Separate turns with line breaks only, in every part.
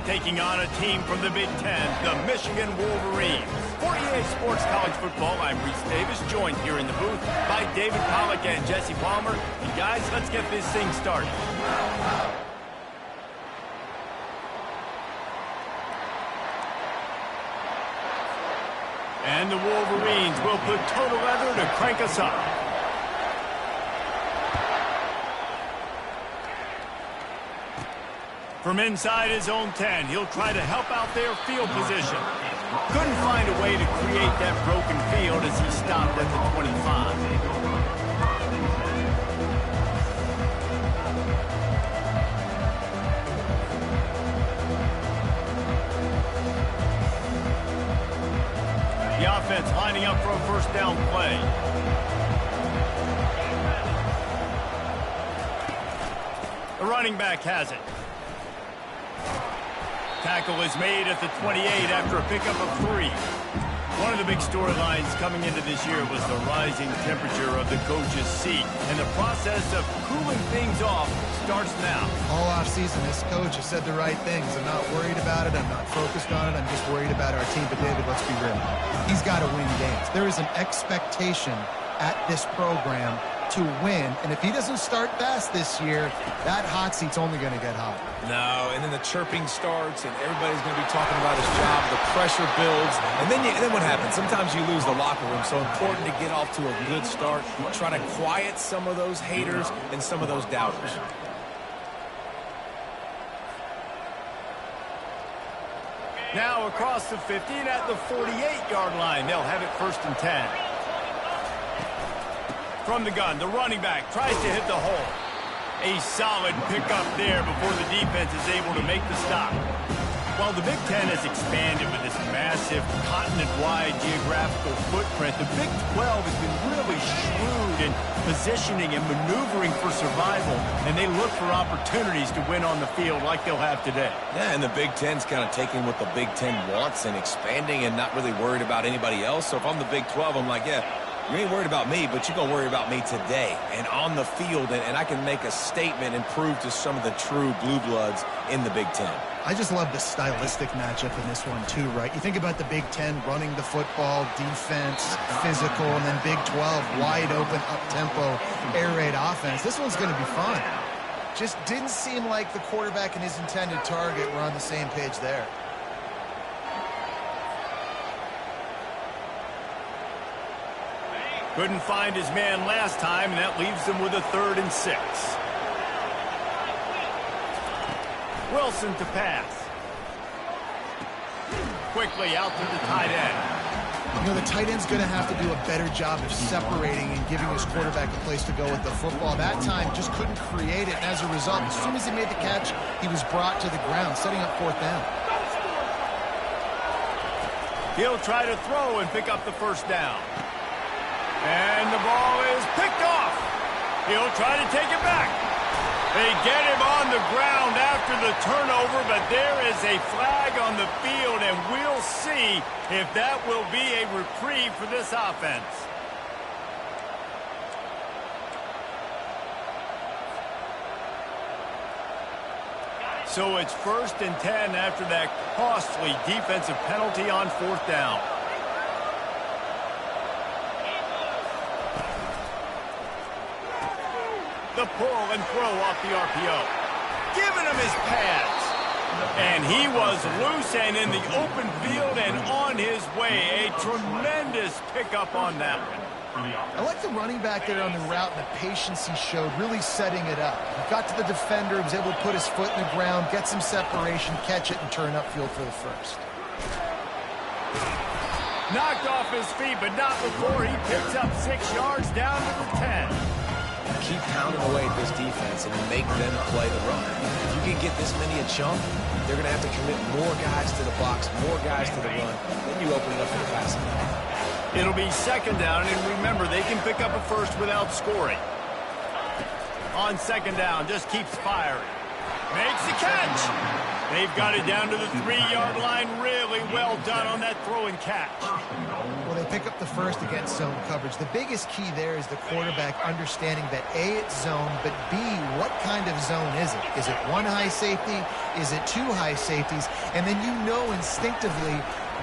taking on a team from the Big Ten, the Michigan Wolverines. For EA Sports College Football, I'm Reese Davis, joined here in the booth by David Pollack and Jesse Palmer. And guys, let's get this thing started. And the Wolverines will put total leather to crank us up. From inside his own 10, he'll try to help out their field position. Couldn't find a way to create that broken field as he stopped at the 25. The offense lining up for a first down play. The running back has it. Tackle is made at the 28 after a pickup of 3. One of the big storylines coming into this year was the rising temperature of the coach's seat, and the process of cooling things off starts now.
All offseason, this coach has said the right things. I'm not worried about it. I'm not focused on it. I'm just worried about our team. But, David, let's be real. He's got to win games. There is an expectation at this program to win, and if he doesn't start fast this year, that hot seat's only going to get hot.
No, and then the chirping starts, and everybody's going to be talking about his job. The pressure builds, and then what happens? Sometimes you lose the locker room. So important to get off to a good start. Try to quiet some of those haters and some of those doubters.
Now across the 50 and at the 48-yard line, they'll have it 1st and 10. From the gun, the running back tries to hit the hole. A solid pickup there before the defense is able to make the stop. While the Big Ten has expanded with this massive continent-wide geographical footprint, the Big 12 has been really shrewd in positioning and maneuvering for survival, and they look for opportunities to win on the field like they'll have today.
Yeah, and the Big Ten's kind of taking what the Big Ten wants and expanding and not really worried about anybody else. So if I'm the Big 12, I'm like, yeah, you ain't worried about me, but you're going to worry about me today and on the field, and I can make a statement and prove to some of the true blue bloods in the Big Ten.
I just love the stylistic matchup in this one, too, right? You think about the Big Ten running the football, defense, physical, and then Big 12, wide open, up-tempo, air raid offense. This one's going to be fun. Just didn't seem like the quarterback and his intended target were on the same page there.
Couldn't find his man last time, and that leaves him with a 3rd and 6. Wilson to pass. Quickly out to the tight end.
You know, the tight end's going to have to do a better job of separating and giving his quarterback a place to go with the football. That time just couldn't create it, and as a result, as soon as he made the catch, he was brought to the ground, setting up 4th down.
He'll try to throw and pick up the 1st down. And the ball is picked off. He'll try to take it back. They get him on the ground after the turnover, but there is a flag on the field, and we'll see if that will be a reprieve for this offense. So it's 1st and 10 after that costly defensive penalty on 4th down. The pull and throw off the RPO. Giving him his pads. And he was loose and in the open field and on his way. A tremendous pickup on that one.
I like the running back there on the route and the patience he showed, really setting it up. He got to the defender, was able to put his foot in the ground, get some separation, catch it, and turn upfield for the 1st.
Knocked off his feet, but not before he picks up 6 yards down to the 10.
Keep pounding away at this defense and make them play the run. If you can get this many a chunk, they're going to have to commit more guys to the box, more guys to the run. Then you open it up for the passing.
It'll be 2nd down, and remember, they can pick up a 1st without scoring. On 2nd down, just keeps firing. Makes the catch. They've got it down to the 3-yard line. Really well done on that throw and catch.
Well, they pick up the first against zone coverage. The biggest key there is the quarterback understanding that A, it's zone, but B, what kind of zone is it? Is it one high safety? Is it two high safeties? And then you know instinctively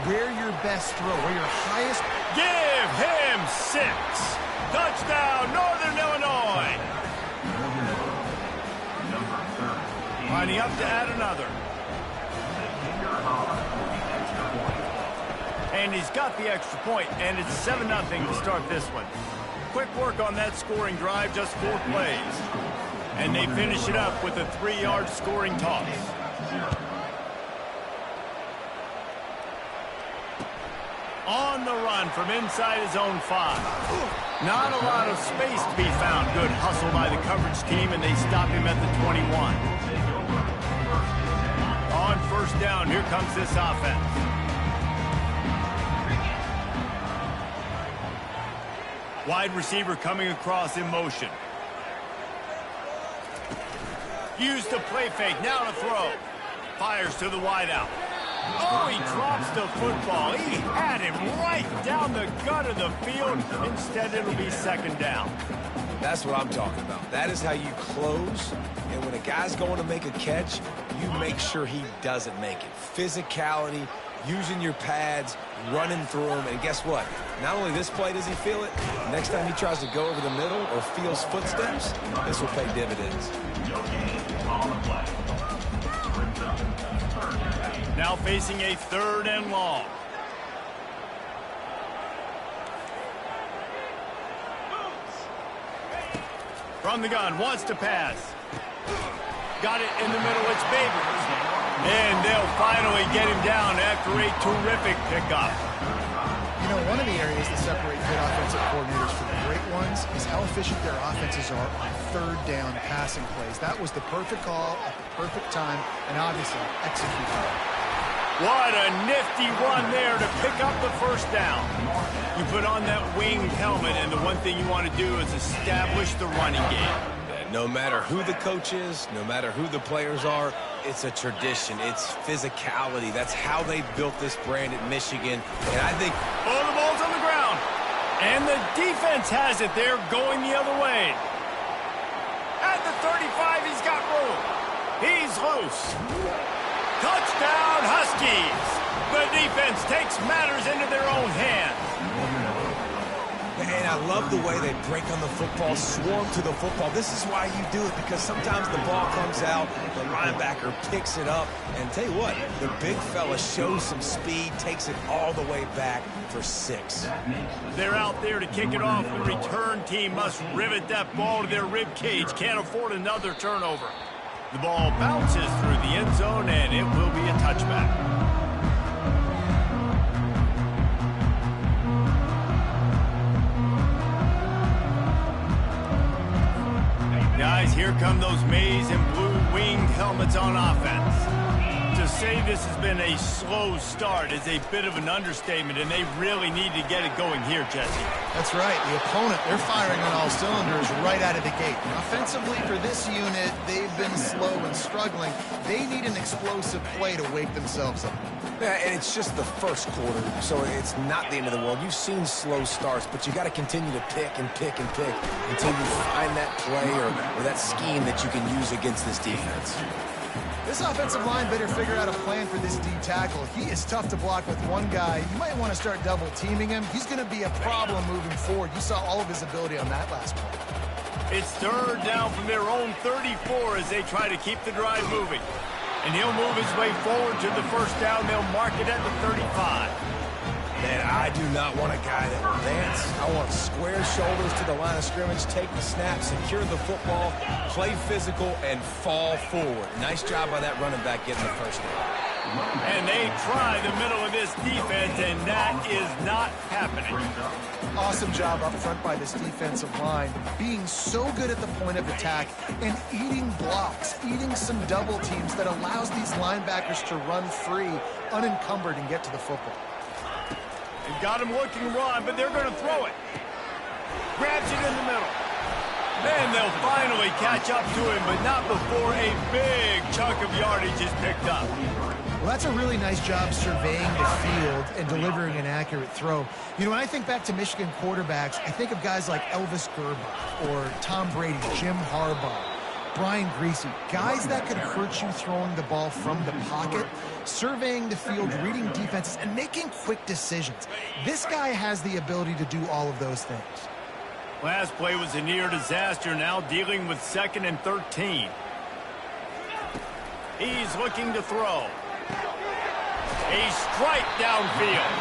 where your best throw, where your highest...
Give him 6. Touchdown, Northern Illinois. Lining up to add another. And he's got the extra point, and it's 7-0 to start this one. Quick work on that scoring drive, just 4 plays. And they finish it up with a 3-yard scoring toss. On the run from inside his own 5. Not a lot of space to be found. Good hustle by the coverage team, and they stop him at the 21. On first down, here comes this offense. Wide receiver coming across in motion. Use the play fake, now to throw. Fires to the wideout. Oh, he drops the football. He had him right down the gut of the field. Instead, it'll be 2nd down.
That's what I'm talking about. That is how you close. And when a guy's going to make a catch, you make sure he doesn't make it. Physicality, using your pads, running through them. And guess what? Not only this play does he feel it, next time he tries to go over the middle or feels footsteps, this will pay dividends.
Now facing a 3rd and long. From the gun, wants to pass. Got it in the middle, it's Babers. And they'll finally get him down after a terrific pickup.
You know, one of the areas that separate good offensive coordinators from the great ones is how efficient their offenses are on 3rd down passing plays. That was the perfect call at the perfect time, and obviously executed.
What a nifty run there to pick up the 1st down. You put on that winged helmet, and the one thing you want to do is establish the running game.
No matter who the coach is, no matter who the players are, it's a tradition. It's physicality. That's how they built this brand at Michigan. And I think...
Oh, the ball's on the ground. And the defense has it there going the other way. At the 35, he's got room. He's loose. Touchdown, Huskies. The defense takes matters into their own hands.
And I love the way they break on the football, swarm to the football. This is why you do it, because sometimes the ball comes out, the linebacker picks it up, and tell you what, the big fella shows some speed, takes it all the way back for 6.
They're out there to kick it off. The return team must rivet that ball to their rib cage. Can't afford another turnover. The ball bounces through the end zone, and it will be a touchback. Guys, here come those maize and blue winged helmets on offense. To say this has been a slow start is a bit of an understatement, and they really need to get it going here, Jesse.
That's right. The opponent, they're firing on all cylinders right out of the gate. And offensively, for this unit, they've been slow and struggling. They need an explosive play to wake themselves up.
Yeah, and it's just the first quarter, so it's not the end of the world. You've seen slow starts, but you got to continue to pick and pick and pick until you find that play or that scheme that you can use against this defense.
This offensive line better figure out a plan for this D tackle. He is tough to block with one guy. You might want to start double teaming him. He's going to be a problem moving forward. You saw all of his ability on that last play.
It's 3rd down from their own 34 as they try to keep the drive moving. And he'll move his way forward to the 1st down. They'll mark it at the 35.
Man, I do not want a guy that will dance. I want square shoulders to the line of scrimmage, take the snap, secure the football, play physical, and fall forward. Nice job by that running back getting the 1st down.
And they try the middle of this defense, and that is not happening.
Awesome job up front by this defensive line, being so good at the point of attack and eating blocks, eating some double teams that allows these linebackers to run free, unencumbered, and get to the football.
They've got him looking run, but they're going to throw it. Grabs it in the middle. And they'll finally catch up to him, but not before a big chunk of yardage is picked up.
Well, that's a really nice job surveying the field and delivering an accurate throw. You know, when I think back to Michigan quarterbacks, I think of guys like Elvis Grbac or Tom Brady, Jim Harbaugh, Brian Griese, guys that could hurt you throwing the ball from the pocket, surveying the field, reading defenses, and making quick decisions. This guy has the ability to do all of those things.
Last play was a near disaster, now dealing with 2nd and 13. He's looking to throw. A strike downfield.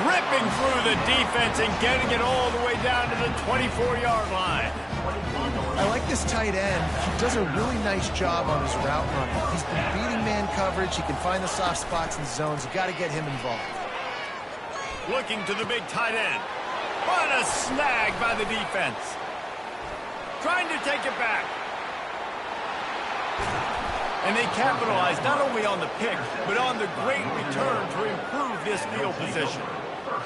Ripping through the defense and getting it all the way down to the 24-yard line.
I like this tight end. He does a really nice job on his route running. He's been beating man coverage. He can find the soft spots and zones. You got to get him involved.
Looking to the big tight end. What a snag by the defense. Trying to take it back. And they capitalize not only on the pick, but on the great return to improve this field position.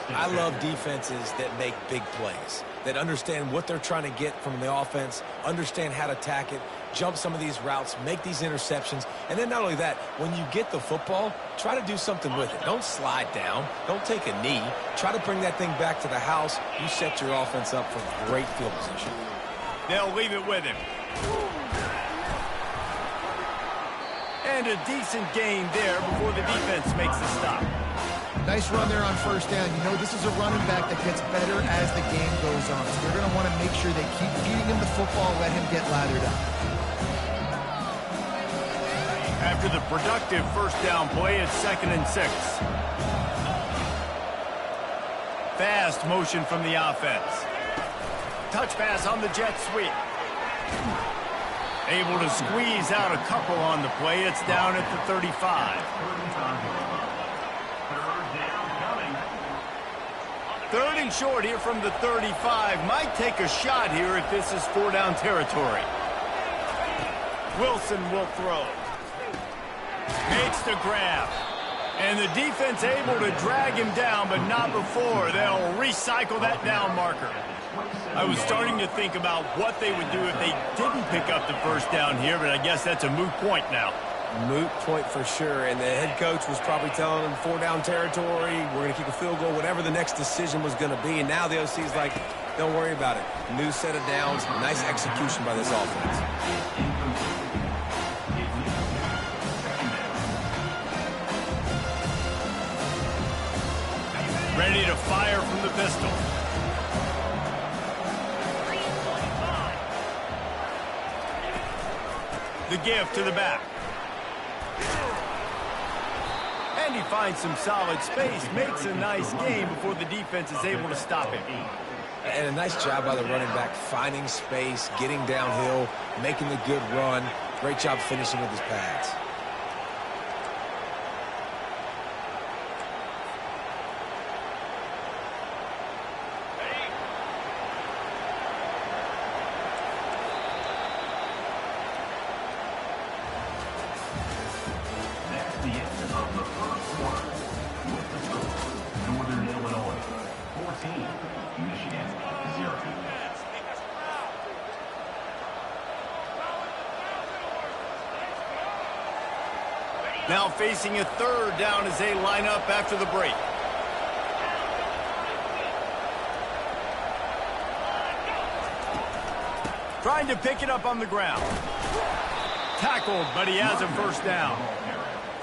I love defenses that make big plays, that understand what they're trying to get from the offense, understand how to attack it, jump some of these routes, make these interceptions, and then not only that, when you get the football, try to do something with it. Don't slide down. Don't take a knee. Try to bring that thing back to the house. You set your offense up for great field position.
They'll leave it with him. And a decent gain there before the defense makes the stop.
Nice run there on first down. You know, this is a running back that gets better as the game goes on. So they're going to want to make sure they keep feeding him the football, let him get lathered up.
After the productive first down play, it's 2nd and 6. Fast motion from the offense. Touch pass on the jet sweep. Able to squeeze out a couple on the play. It's down at the 35. Third and short here from the 35. Might take a shot here if this is 4-down territory. Wilson will throw. Makes the grab. And the defense able to drag him down, but not before. They'll recycle that down marker. I was starting to think about what they would do if they didn't pick up the first down here, but I guess that's a moot point now.
Moot point for sure, and the head coach was probably telling them 4-down territory, we're going to kick a field goal, whatever the next decision was going to be, and now the OC's like, don't worry about it. New set of downs, nice execution by this offense.
Ready to fire from the pistol. The give to the back. And he finds some solid space, makes a nice game before the defense is able to stop him.
And a nice job by the running back, finding space, getting downhill, making the good run. Great job finishing with his pads.
Now facing a 3rd down as they line up after the break. Trying to pick it up on the ground. Tackled, but he has a first down.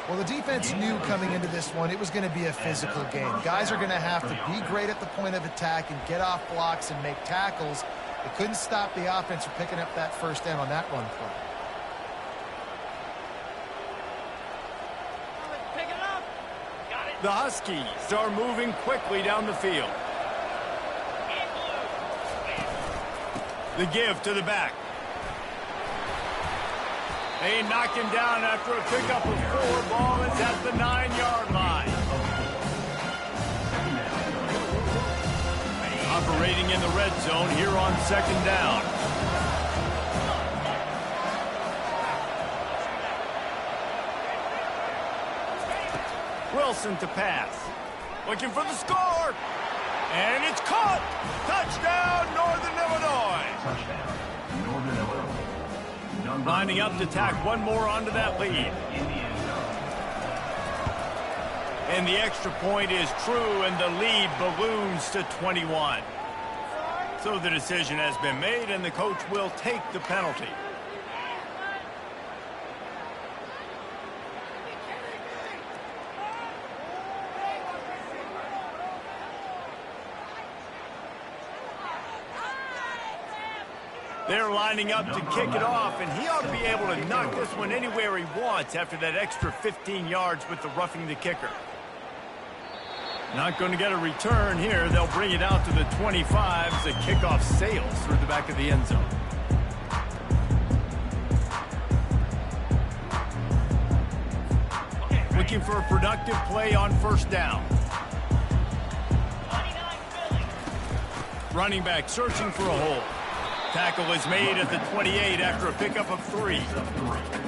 Well, the defense knew coming into this one it was going to be a physical game. Guys are going to have to be great at the point of attack and get off blocks and make tackles. They couldn't stop the offense from picking up that first down on that run play.
The Huskies are moving quickly down the field. The give to the back. They knock him down after a pickup of 4. Ball is at the 9-yard line. Operating in the red zone here on 2nd down. Wilson to pass. Looking for the score. And it's caught. Touchdown, Northern Illinois. Lining up to tack one more onto that lead. And the extra point is true, and the lead balloons to 21. So the decision has been made, and the coach will take the penalty. They're lining up to kick it off, and he ought to be able to knock this one anywhere he wants after that extra 15 yards with the roughing the kicker. Not going to get a return here. They'll bring it out to the 25 as the kickoff sails through the back of the end zone. Looking for a productive play on first down. Running back searching for a hole. Tackle is made at the 28 after a pickup of 3.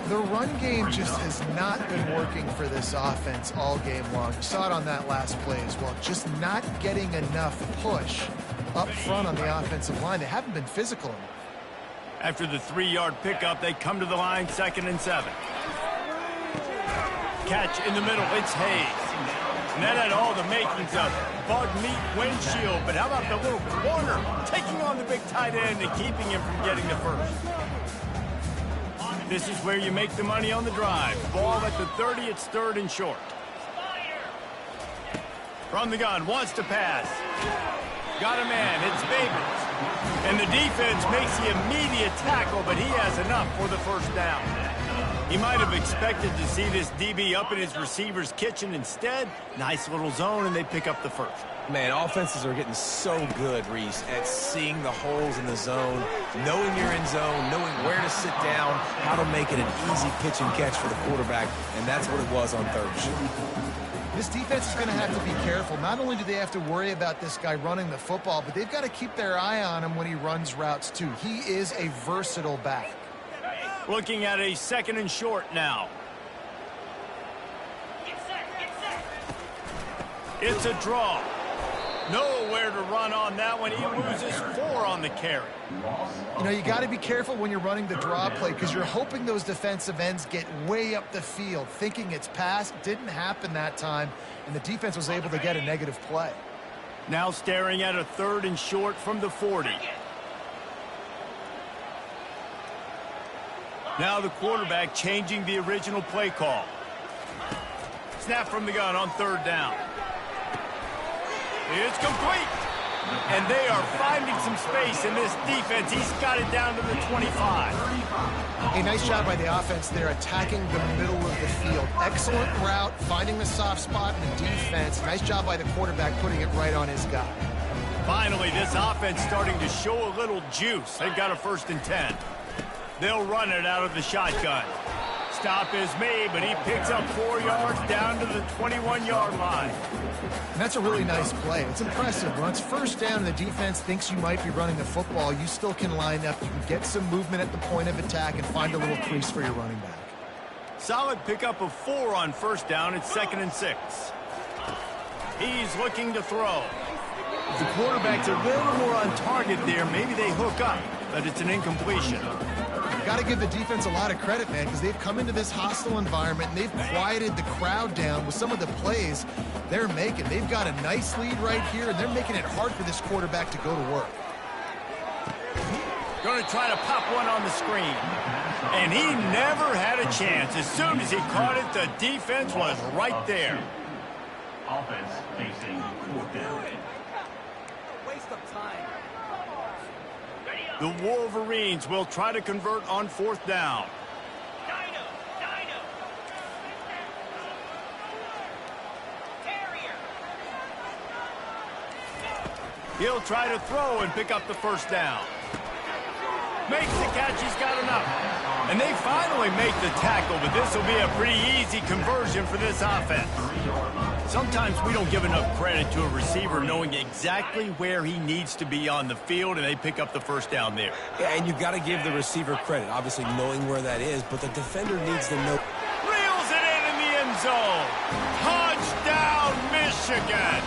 The run game just has not been working for this offense all game long. You saw it on that last play as well. Just not getting enough push up front on the offensive line. They haven't been physical enough.
After the 3-yard pickup, they come to the line, 2nd and 7. Catch in the middle, it's Hayes. And that had all the makings of bug meat windshield, but how about the little corner taking on the big tight end and keeping him from getting the first? This is where you make the money on the drive. Ball at the 30, it's 3rd and short. From the gun, wants to pass. Got a man, it's Babins. And the defense makes the immediate tackle, but he has enough for the first down. He might have expected to see this DB up in his receiver's kitchen. Instead, nice little zone, and they pick up the first.
Man, offenses are getting so good, Reese, at seeing the holes in the zone, knowing you're in zone, knowing where to sit down, how to make it an easy pitch and catch for the quarterback, and that's what it was on 3rd and short.
This defense is going to have to be careful. Not only do they have to worry about this guy running the football, but they've got to keep their eye on him when he runs routes, too. He is a versatile back.
Looking at a 2nd and short now. It's a draw. Nowhere to run on that one. He loses 4 on the carry.
You know, you got to be careful when you're running the draw play because you're hoping those defensive ends get way up the field, thinking it's pass. Didn't happen that time, and the defense was able to get a negative play.
Now staring at a 3rd and short from the 40. Now the quarterback changing the original play call. Snap from the gun on 3rd down. It's complete. And they are finding some space in this defense. He's got it down to the 25.
A nice job by the offense there, attacking the middle of the field. Excellent route, finding the soft spot in the defense. Nice job by the quarterback putting it right on his guy.
Finally, this offense starting to show a little juice. They've got a 1st and 10. They'll run it out of the shotgun. Stop is made, but he picks up 4 yards down to the 21-yard line.
And that's a really nice play. It's impressive. When it's 1st down and the defense thinks you might be running the football, you still can line up. You can get some movement at the point of attack and find a little crease for your running back.
Solid pickup of 4 on 1st down. It's 2nd and 6. He's looking to throw. If the quarterback's a little more on target there, maybe they hook up, but it's an incompletion.
Got to give the defense a lot of credit, man, because they've come into this hostile environment and they've quieted the crowd down with some of the plays they're making. They've got a nice lead right here, and they're making it hard for this quarterback to go to work.
Going to try to pop one on the screen. And he never had a chance. As soon as he caught it, the defense was right there.
Offense facing 4th down.
Waste of time.
The Wolverines will try to convert on 4th down.
Dino. Terrier.
He'll try to throw and pick up the 1st down. Makes the catch, he's got enough. And they finally make the tackle, but this will be a pretty easy conversion for this offense. Sometimes we don't give enough credit to a receiver knowing exactly where he needs to be on the field, and they pick up the 1st down there.
Yeah, and you've got to give the receiver credit, obviously knowing where that is, but the defender needs to know.
Reels it in the end zone. Touchdown, Michigan.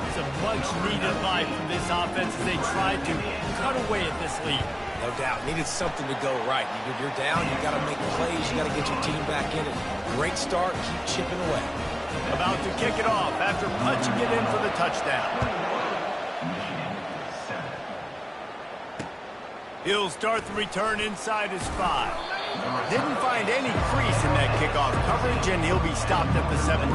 It's a much needed life from this offense as they tried to cut away at this lead.
No doubt. Needed something to go right. You're down, you got to make plays, you got to get your team back in it. Great start, keep chipping away.
About to kick it off after punching it in for the touchdown. He'll start the return inside his 5. Didn't find any crease in that kickoff coverage, and he'll be stopped at the 17.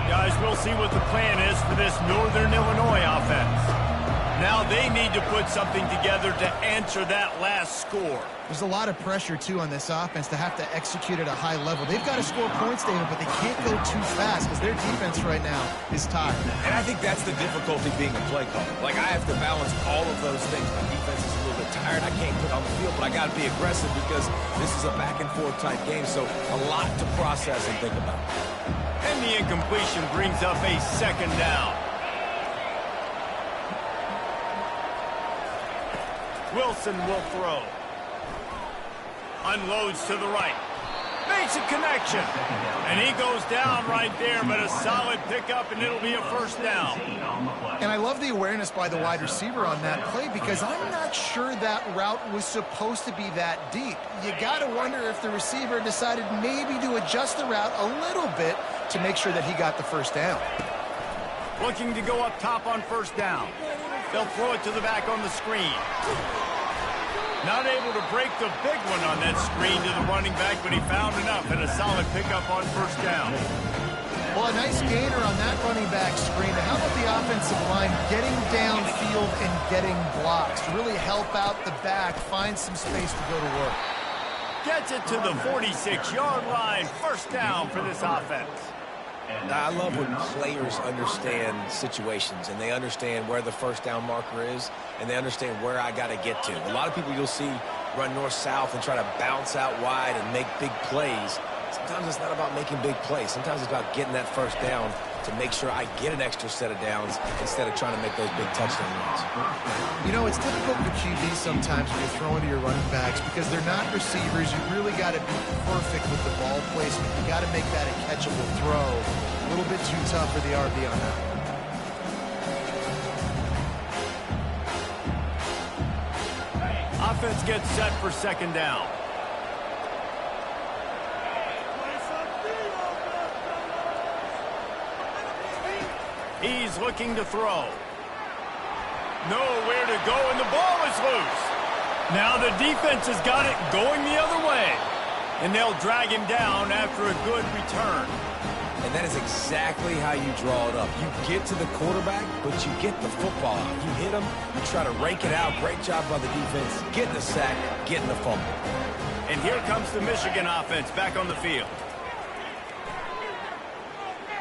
Guys, we'll see what the plan is for this Northern Illinois offense. Now they need to put something together to answer that last score.
There's a lot of pressure, too, on this offense to have to execute at a high level. They've got to score points, David, but they can't go too fast because their defense right now is tired.
And I think that's the difficulty being a play caller. Like, I have to balance all of those things. My defense is a little bit tired. I can't put on the field, but I got to be aggressive because this is a back-and-forth type game, so a lot to process and think about.
And the incompletion brings up a second down. Wilson will throw. Unloads to the right. Makes a connection. And he goes down right there, but a solid pickup, and it'll be a first down.
And I love the awareness by the wide receiver on that play because I'm not sure that route was supposed to be that deep. You got to wonder if the receiver decided maybe to adjust the route a little bit to make sure that he got the first down.
Looking to go up top on first down. They'll throw it to the back on the screen. Not able to break the big one on that screen to the running back, but he found enough and a solid pickup on first down.
Well, a nice gainer on that running back screen. How about the offensive line getting downfield and getting blocks to really help out the back, find some space to go to work?
Gets it to the 46-yard line. First down for this offense.
I love when players understand situations and they understand where the first down marker is and they understand where I got to get to. A lot of people you'll see run north-south and try to bounce out wide and make big plays. Sometimes it's not about making big plays. Sometimes it's about getting that first down to make sure I get an extra set of downs instead of trying to make those big touchdown runs.
You know, it's difficult for QBs sometimes when you're throwing to your running backs because they're not receivers. You really got to be perfect with the ball placement. You got to make that a catchable throw. A little bit too tough for the RB on that.
Offense gets set for second down. He's looking to throw. Nowhere to go, and the ball is loose. Now the defense has got it going the other way. And they'll drag him down after a good return.
And that is exactly how you draw it up. You get to the quarterback, but you get the football out. You hit him, you try to rake it out. Great job by the defense. Getting the sack, getting the fumble.
And here comes the Michigan offense back on the field.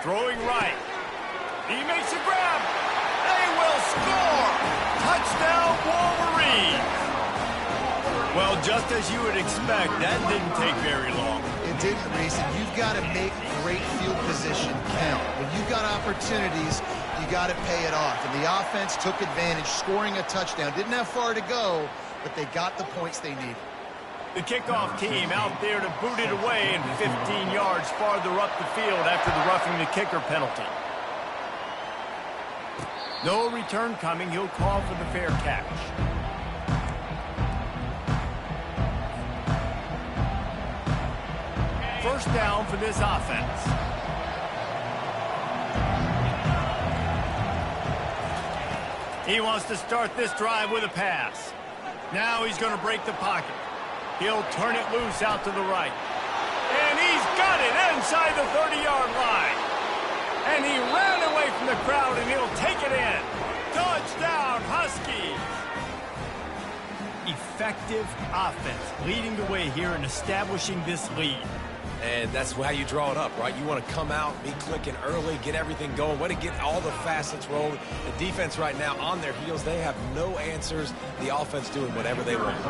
Throwing right. He makes a grab. They will score. Touchdown, Wolverine. Well, just as you would expect, that didn't take very long.
It didn't, Reese, and you've got to make great field position count. When you've got opportunities, you got to pay it off. And the offense took advantage, scoring a touchdown. Didn't have far to go, but they got the points they needed.
The kickoff team out there to boot it away and 15 yards farther up the field after the roughing the kicker penalty. No return coming. He'll call for the fair catch. First down for this offense. He wants to start this drive with a pass. Now he's going to break the pocket. He'll turn it loose out to the right. And he's got it inside the 30-yard line. And he ran away from the crowd, and he'll take it in. Touchdown, Huskies. Effective offense leading the way here and establishing this lead.
And that's how you draw it up, right? You want to come out, be clicking early, get everything going, way to get all the facets rolling. The defense right now on their heels, they have no answers. The offense doing whatever they want.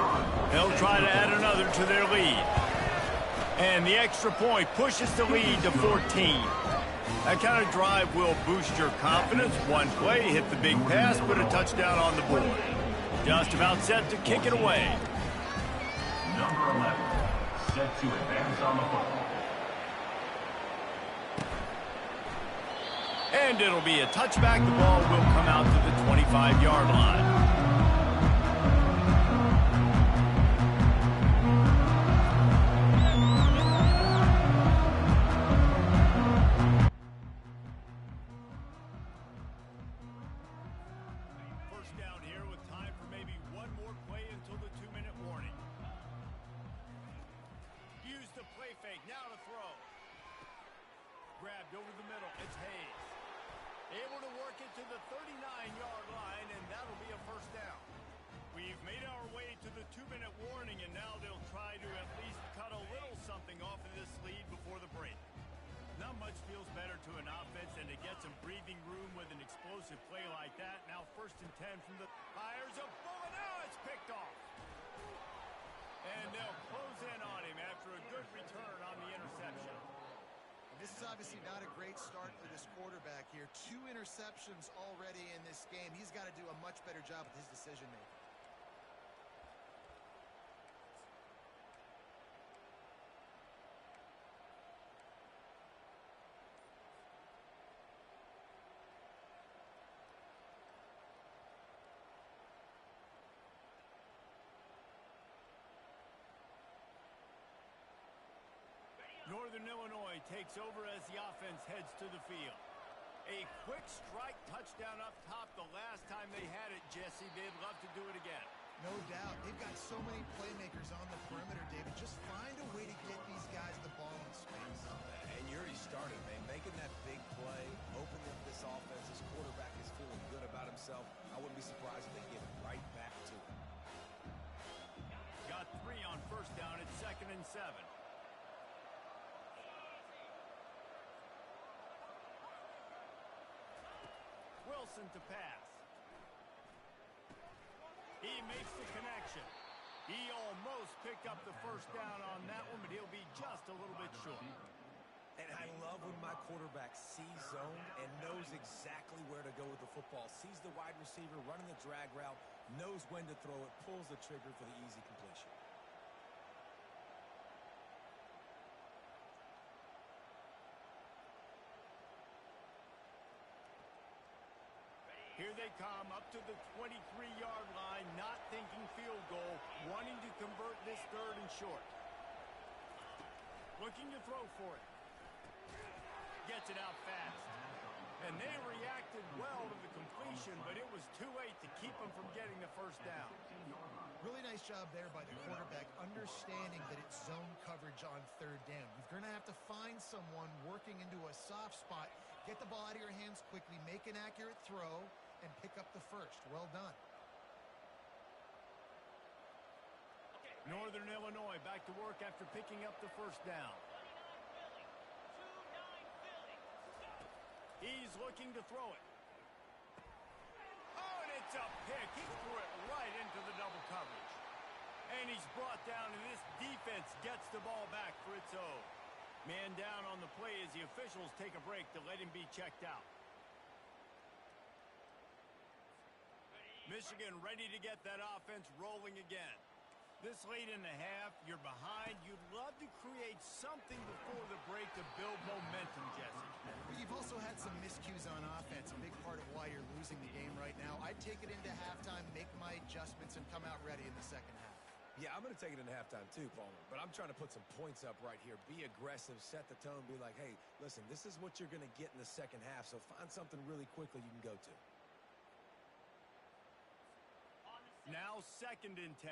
They'll try to add another to their lead. And the extra point pushes the lead to 14. That kind of drive will boost your confidence. One play, hit the big pass, put a touchdown on the board. Just about set to kick it away.
Number 11, set to advance on the football.
And it'll be a touchback. The ball will come out to the 25-yard line. First down here with time for maybe one more play until the 2-minute warning. Use the play fake. Now to throw. Grabbed over the middle. It's Hayes. Able to work it to the 39-yard line, and that'll be a first down. We've made our way to the 2-minute warning, and now they'll try to at least cut a little something off of this lead before the break. Not much feels better to an offense than to get some breathing room with an explosive play like that. Now 1st and 10 from the fires a bullet. Now it's picked off. And they'll close in on him after a good return on the interception.
This is obviously not a great start for this quarterback here. 2 interceptions already in this game. He's got to do a much better job with his decision-making.
Northern Illinois takes over as the offense heads to the field. A quick strike touchdown up top the last time they had it, Jesse. They'd love to do it again.
No doubt. They've got so many playmakers on the perimeter, David. Just find a way to get these guys the ball in space.
And you already started, man. Making that big play, opening up this offense. This quarterback is feeling good about himself. I wouldn't be surprised if they give it right back to him.
Got 3 on first down. It's 2nd and 7. Wilson to pass. He makes the connection. He almost picked up the first down on that one, but he'll be just a little bit short.
And I love when my quarterback sees zone and knows exactly where to go with the football. Sees the wide receiver running the drag route, knows when to throw it, pulls the trigger for the easy completion.
Here they come up to the 23-yard line, not thinking field goal, wanting to convert this 3rd and short. Looking to throw for it. Gets it out fast. And they reacted well to the completion, but it was too late to keep them from getting the first down.
Really nice job there by the quarterback, understanding that it's zone coverage on 3rd down. You're going to have to find someone working into a soft spot, get the ball out of your hands quickly, make an accurate throw, and pick up the first. Well done.
Northern Illinois back to work after picking up the first down. He's looking to throw it. Oh, and it's a pick. He threw it right into the double coverage. And he's brought down, and this defense gets the ball back for its own. Man down on the play as the officials take a break to let him be checked out. Michigan ready to get that offense rolling again. This late in the half, you're behind. You'd love to create something before the break to build momentum, Jesse.
You've also had some miscues on offense, a big part of why you're losing the game right now. I'd take it into halftime, make my adjustments, and come out ready in the 2nd half.
Yeah, I'm going to take it into halftime too, Palmer. But I'm trying to put some points up right here. Be aggressive, set the tone, be like, hey, listen, this is what you're going to get in the 2nd half, so find something really quickly you can go to.
Now 2nd and 10.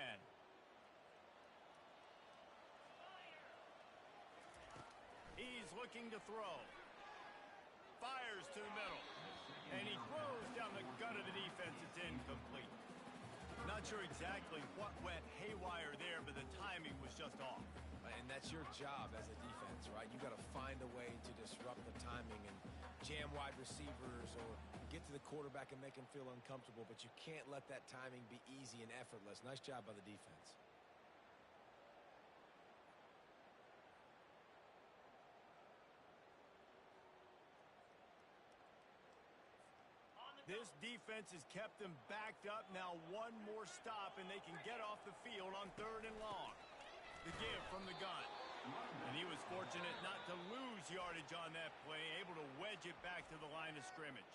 He's looking to throw. Fires to the middle. And he throws down the gut of the defense. It's incomplete. Not sure exactly what went haywire there, but the timing was just off.
And that's your job as a defense, right? You got to find a way to disrupt the timing and jam wide receivers or get to the quarterback and make him feel uncomfortable, but you can't let that timing be easy and effortless. Nice job by the defense.
This defense has kept them backed up. Now one more stop, and they can get off the field on 3rd and long. The give from the gun. And he was fortunate not to lose yardage on that play, able to wedge it back to the line of scrimmage.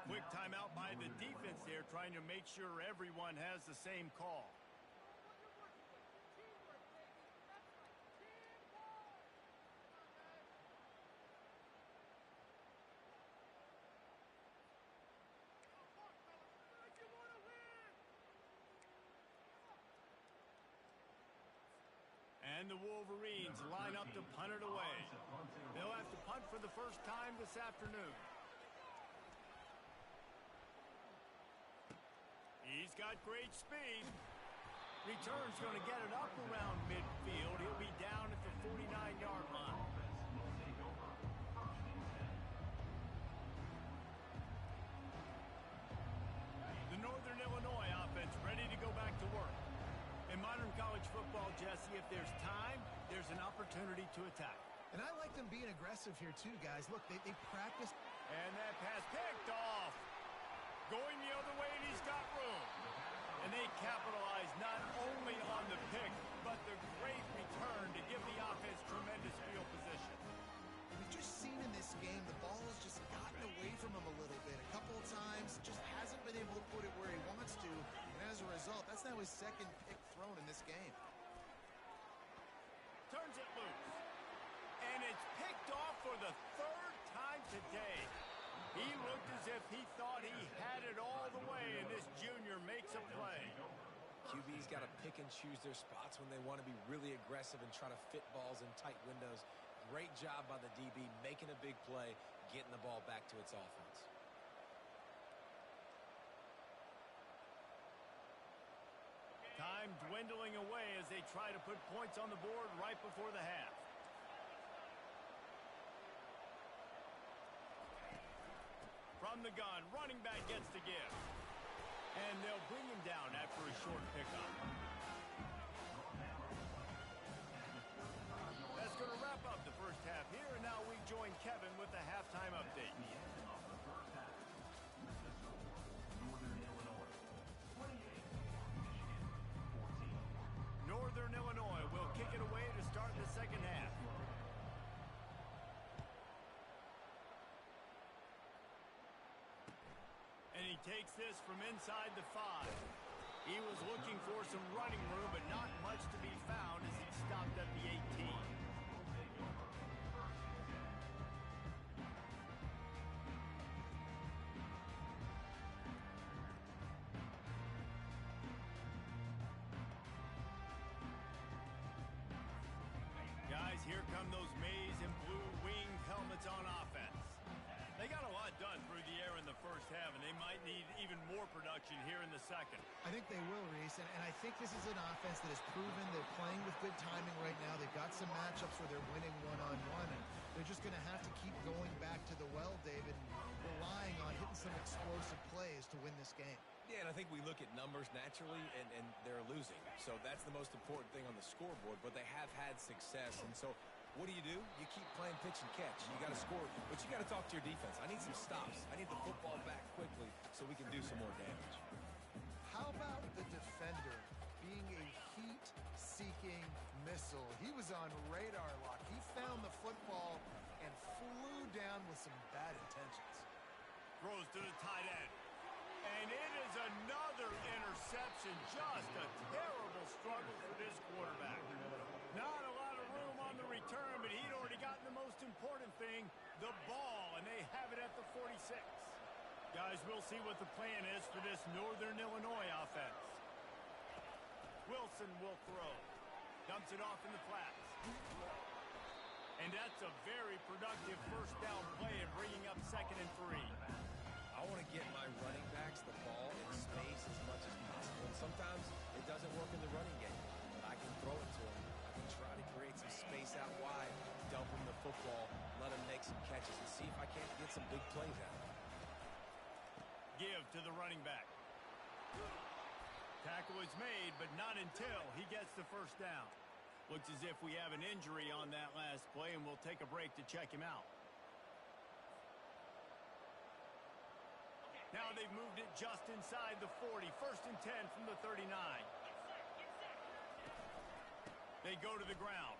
Quick timeout by the defense there, trying to make sure everyone has the same call. And the Wolverines line up to punt it away. They'll have to punt for the first time this afternoon. He's got great speed. Return's going to get it up around midfield. He'll be down at the 49-yard line. The Northern Illinois offense ready to go back to work. In modern college football, Jesse, if there's time, there's an opportunity to attack.
And I like them being aggressive here too, guys. Look, they practice.
And that pass picked off. Going the other way, and he's got room. And they capitalize not only on the pick, but the great return to give the offense tremendous field position.
We've just seen in this game, the ball has just gotten away from him a little bit. A couple of times, just hasn't been able to put it where he wants to. And as a result, that's now his second pick thrown in this game.
Turns it loose. And it's picked off for the third time today. He looked as if he thought he had it all the way, and this junior makes a play.
QB's got to pick and choose their spots when they want to be really aggressive and try to fit balls in tight windows. Great job by the DB making a big play, getting the ball back to its offense.
Time dwindling away as they try to put points on the board right before the half. From the gun, running back gets the give. And they'll bring him down after a short pickup. That's going to wrap up the first half here, and now we join Kevin with the halftime update. Northern Illinois will kick it away to start the second half. And he takes this from inside the 5. He was looking for some running room, but not much to be found as he stopped at the 18. Guys, here come those maize and blue winged helmets on offense. They got a lot done through the air in the first half, and they might need even more production here in the second.
I think they will, Reese, and I think this is an offense that has proven they're playing with good timing right now. They've got some matchups where they're winning one-on-one, and they're just going to have to keep going back to the well, David, and relying on hitting some explosive plays to win this game.
Yeah, and I think we look at numbers naturally, and they're losing. So that's the most important thing on the scoreboard, but they have had success, and so what do? You keep playing pitch and catch. You got to score, but you got to talk to your defense. I need some stops. I need the football back quickly so we can do some more damage.
How about the defender being a heat-seeking missile? He was on radar lock. He found the football and flew down with some bad intentions.
Throws to the tight end. And it is another interception. Just a terrible struggle for this quarterback. Not a lot of room on the return, but he'd already gotten the most important thing, the ball, and they have it at the 46. Guys, we'll see what the plan is for this Northern Illinois offense. Wilson will throw. Dumps it off in the flats. And that's a very productive first down play and bringing up 2nd and 3.
I want to get my running backs the ball in space as much as possible. And sometimes it doesn't work in the running game, but I can throw it to them. I can try to create some space out wide, dump them the football, let them make some catches, and see if I can't get some big plays out of them.
Give to the running back. Tackle is made, but not until he gets the first down. Looks as if we have an injury on that last play, and we'll take a break to check him out. Now they've moved it just inside the 40. 1st and 10 from the 39. They go to the ground.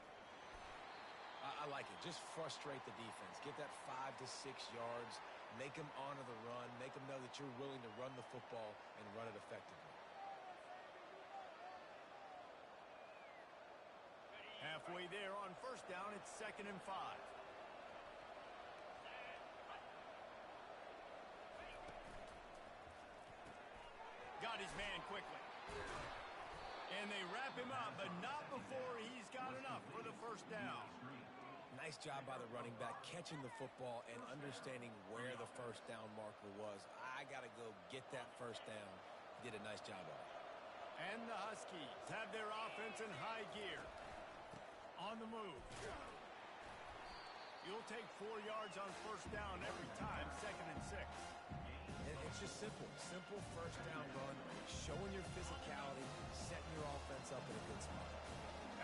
I like it. Just frustrate the defense. Get that 5 to 6 yards. Make them honor the run. Make them know that you're willing to run the football and run it effectively.
Halfway there on first down, it's 2nd and 5. Got his man quickly. And they wrap him up, but not before he's got enough for the first down.
Nice job by the running back, catching the football and understanding where the first down marker was. I got to go get that first down. He did a nice job of it.
And the Huskies have their offense in high gear. On the move. You'll take 4 yards on first down every time, 2nd and 6.
It's just simple. Simple first down run, showing your physicality, setting your offense up in a good spot.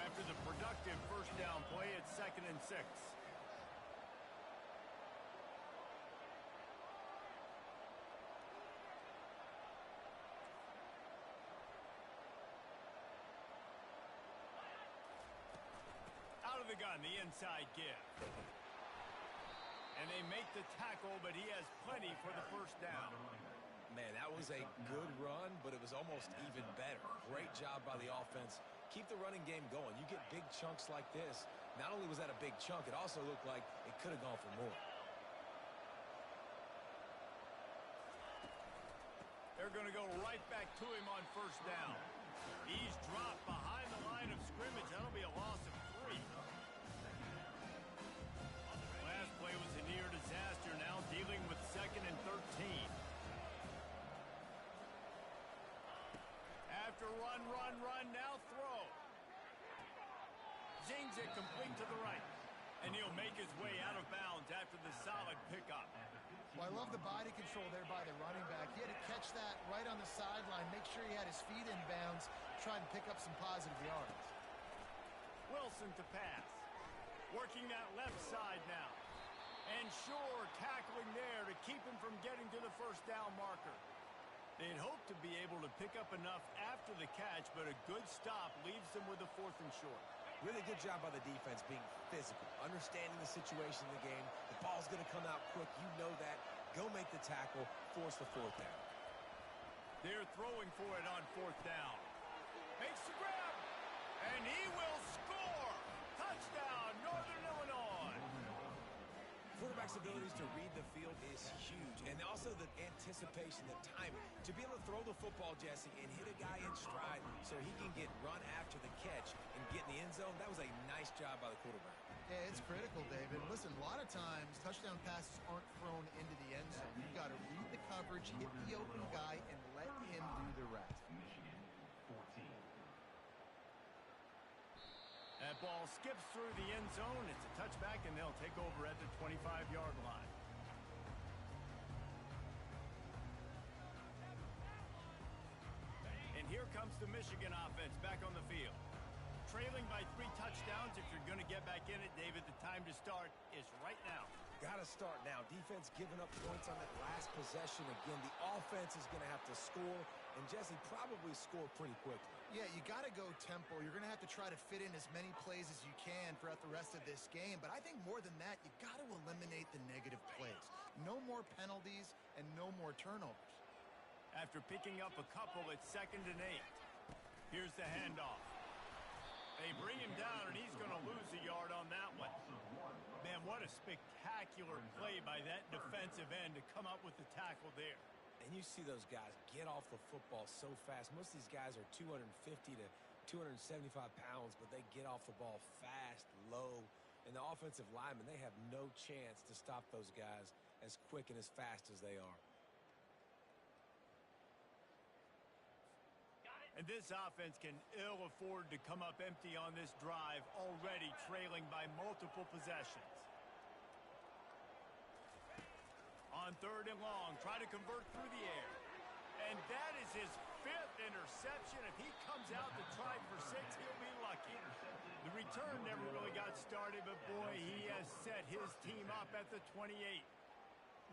After the productive first down play, it's 2nd and 6. Out of the gun, the inside give. And they make the tackle, but he has plenty for the first down.
Man, that was a good run, but it was almost even better. Great job by the offense. Keep the running game going. You get big chunks like this. Not only was that a big chunk, it also looked like it could have gone for more.
They're going to go right back to him on first down. He's dropped behind the line of scrimmage. That'll be a loss of 3. Last play was a near disaster, now dealing with 2nd and 13. After run, now throw. Zings it complete to the right. And he'll make his way out of bounds after the solid pickup.
Well, I love the body control there by the running back. He had to catch that right on the sideline, make sure he had his feet in bounds, try and pick up some positive yards.
Wilson to pass. Working that left side now. And Shore tackling there to keep him from getting to the first down marker. They'd hoped to be able to pick up enough after the catch, but a good stop leaves them with a 4th and short.
Really good job by the defense being physical, understanding the situation in the game. The ball's going to come out quick. You know that. Go make the tackle, force the 4th down.
They're throwing for it on 4th down. Makes the grab, and he will score. Touchdown, Northern Illinois.
Quarterback's abilities to read the field is huge, and also the anticipation, the timing. To be able to throw the football, Jesse, and hit a guy in stride so he can get run after the catch and get in the end zone, that was a nice job by the quarterback.
Yeah, it's critical, David. Listen, a lot of times touchdown passes aren't thrown into the end zone. You've got to read the coverage, hit the open guy, and let him do the rest.
Michigan, 14.
That ball skips through the end zone. It's a touchback, and they'll take over at the 25-yard line. And here comes the Michigan offense back on the field. Trailing by 3 touchdowns. If you're going to get back in it, David, the time to start is right now.
Got to start now. Defense giving up points on that last possession. Again, the offense is going to have to score, and Jesse probably score pretty quickly.
Yeah, you got to go tempo. You're going to have to try to fit in as many plays as you can throughout the rest of this game. But I think more than that, you got to eliminate the negative plays. No more penalties and no more turnovers.
After picking up a couple, it's 2nd and 8. Here's the handoff. They bring him down, and he's going to lose a yard on that one. Man, what a spectacular play by that defensive end to come up with the tackle there.
And you see those guys get off the football so fast. Most of these guys are 250 to 275 pounds, but they get off the ball fast, low. And the offensive linemen, they have no chance to stop those guys as quick and as fast as they are.
And this offense can ill afford to come up empty on this drive, already trailing by multiple possessions. On 3rd and long, try to convert through the air. And that is his 5th interception. If he comes out to try for 6, he'll be lucky. The return never really got started, but boy, he has set his team up at the 28.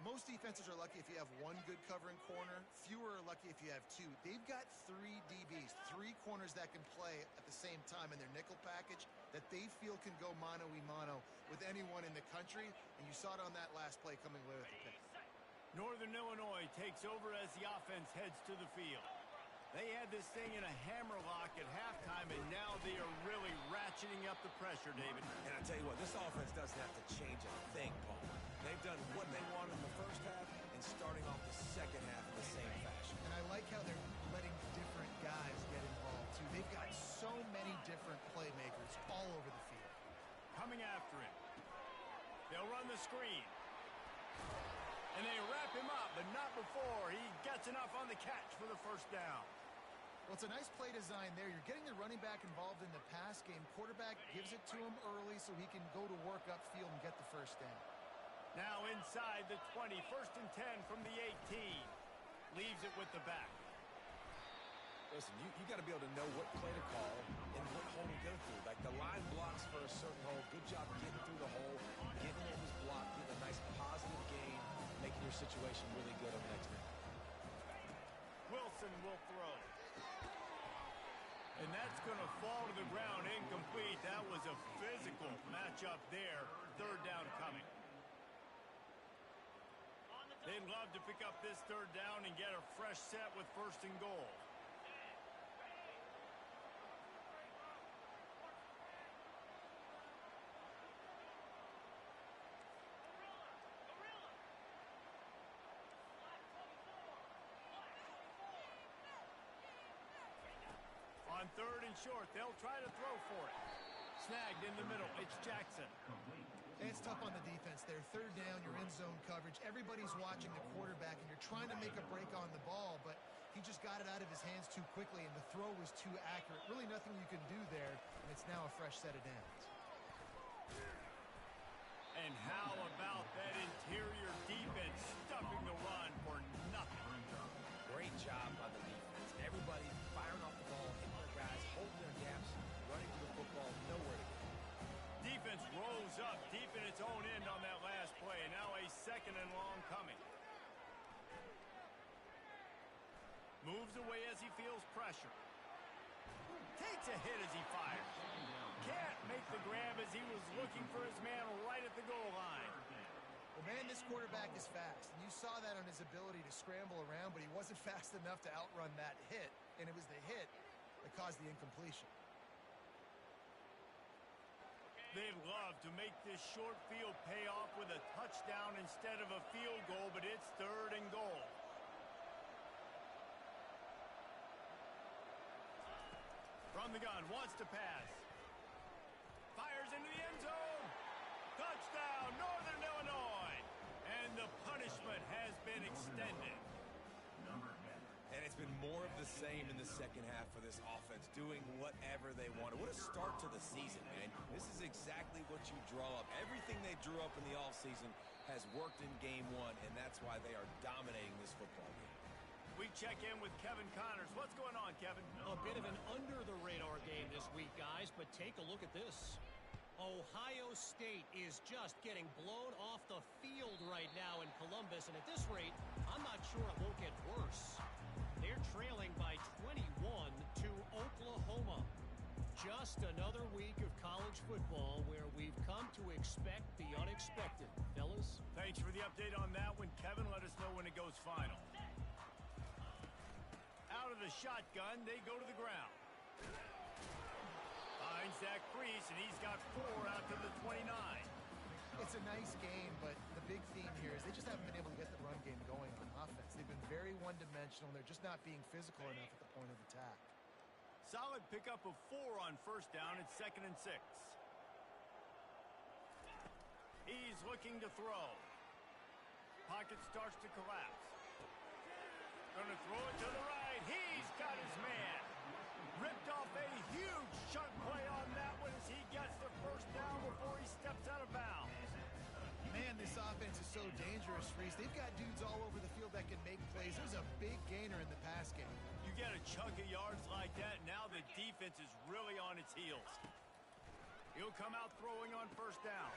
most defenses are lucky if you have one good covering corner. Fewer are lucky if you have two. They've got 3 DBs, 3 corners that can play at the same time in their nickel package that they feel can go mano-a-mano with anyone in the country, and you saw it on that last play coming away with the pick.
Northern Illinois takes over as the offense heads to the field. They had this thing in a hammerlock at halftime, and now they are really ratcheting up the pressure, David.
And I tell you what, this offense doesn't have to change a thing, Paul. They've done what they wanted in the first half and starting off the second half in the same fashion.
And I like how they're letting different guys get involved, too. They've got so many different playmakers all over the field.
Coming after him. They'll run the screen. And they wrap him up, but not before he gets enough on the catch for the first down.
Well, it's a nice play design there. You're getting the running back involved in the pass game. Quarterback gives it to him early so he can go to work upfield and get the first down.
Now inside the 20, 1st and 10 from the 18. Leaves it with the back.
Listen, you got to be able to know what play to call and what hole to go through. Like the line blocks for a certain hole. Good job getting through the hole, getting over this block, getting a nice positive gain, making your situation really good on the next down.
Wilson will throw. And that's going to fall to the ground incomplete. That was a physical matchup there. 3rd down coming. They'd love to pick up this 3rd down and get a fresh set with 1st and goal. On 3rd and short, they'll try to throw for it. Snagged in the middle. It's Jackson.
It's tough on the defense there. 3rd down, you're in zone coverage. Everybody's watching the quarterback, and you're trying to make a break on the ball, but he just got it out of his hands too quickly, and the throw was too accurate. Really nothing you can do there, and it's now a fresh set of downs.
And how about that interior defense stuffing the run for nothing?
Great job by the defense. Everybody firing off the ball, hitting their guys, holding their gaps, running to the football, nowhere to go.
Defense rolls up deep in its own end on that last play. And now a 2nd and long coming. Moves away as he feels pressure. Takes a hit as he fires. Can't make the grab as he was looking for his man right at the goal line.
Well, man, this quarterback is fast, and you saw that on his ability to scramble around, but he wasn't fast enough to outrun that hit, and it was the hit that caused the incompletion.
They'd love to make this short field pay off with a touchdown instead of a field goal, but it's 3rd and goal. From the gun, wants to pass. Fires into the end zone. Touchdown, Northern Illinois. And the punishment has been extended.
And it's been more of the same in the second half for this offense, doing whatever they wanted. What a start to the season, man. This is exactly what you draw up. Everything they drew up in the offseason has worked in game 1, and that's why they are dominating this football game.
We check in with Kevin Connors. What's going on, Kevin?
A bit of an under-the-radar game this week, guys, but take a look at this. Ohio State is just getting blown off the field right now in Columbus, and at this rate, I'm not sure it won't get worse. They're trailing by 21 to Oklahoma. Just another week of college football where we've come to expect the unexpected. Fellas?
Thanks for the update on that one, Kevin. Let us know when it goes final. Out of the shotgun, they go to the ground. Finds Zach Priest, and he's got 4 out to the 29.
It's a nice game, but the big theme here is they just haven't been able to get the run game going on offense. They've been very one-dimensional, and they're just not being physical enough at the point of attack.
Solid pickup of 4 on 1st down. It's 2nd and 6. He's looking to throw. Pocket starts to collapse. Gonna throw it to the right. He's got his man. Ripped off a huge chunk play on that one as he gets the 1st down before he steps out of bounds.
Man, this offense is so dangerous, Reese. They've got dudes all over the field that can make plays. There's a big gainer in the pass game.
You get a chunk of yards like that, now the defense is really on its heels. He'll come out throwing on 1st down.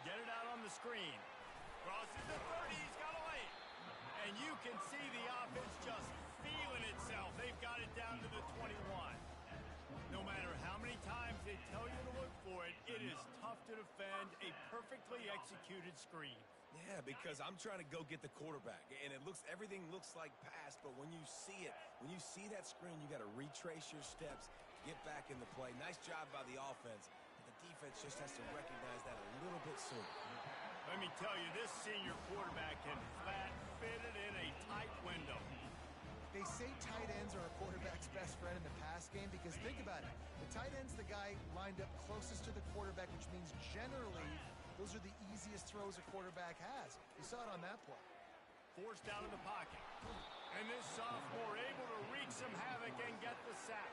Get it out on the screen. Crosses the 30, he's got a lane. And you can see the offense just feeling itself. They've got it down to the 21. No matter how many times they tell you to look for it, it is tough to defend a perfectly executed screen.
Yeah, because I'm trying to go get the quarterback, and everything looks like pass, but when you see it, when you see that screen, you got to retrace your steps to get back in the play. Nice job by the offense, but the defense just has to recognize that a little bit sooner.
Let me tell you, this senior quarterback can flat fit it in a tight window.
They say tight ends are a quarterback's best friend in the pass game because think about it. The tight end's the guy lined up closest to the quarterback, which means generally those are the easiest throws a quarterback has. You saw it on that play.
Forced out of the pocket. And this sophomore able to wreak some havoc and get the sack.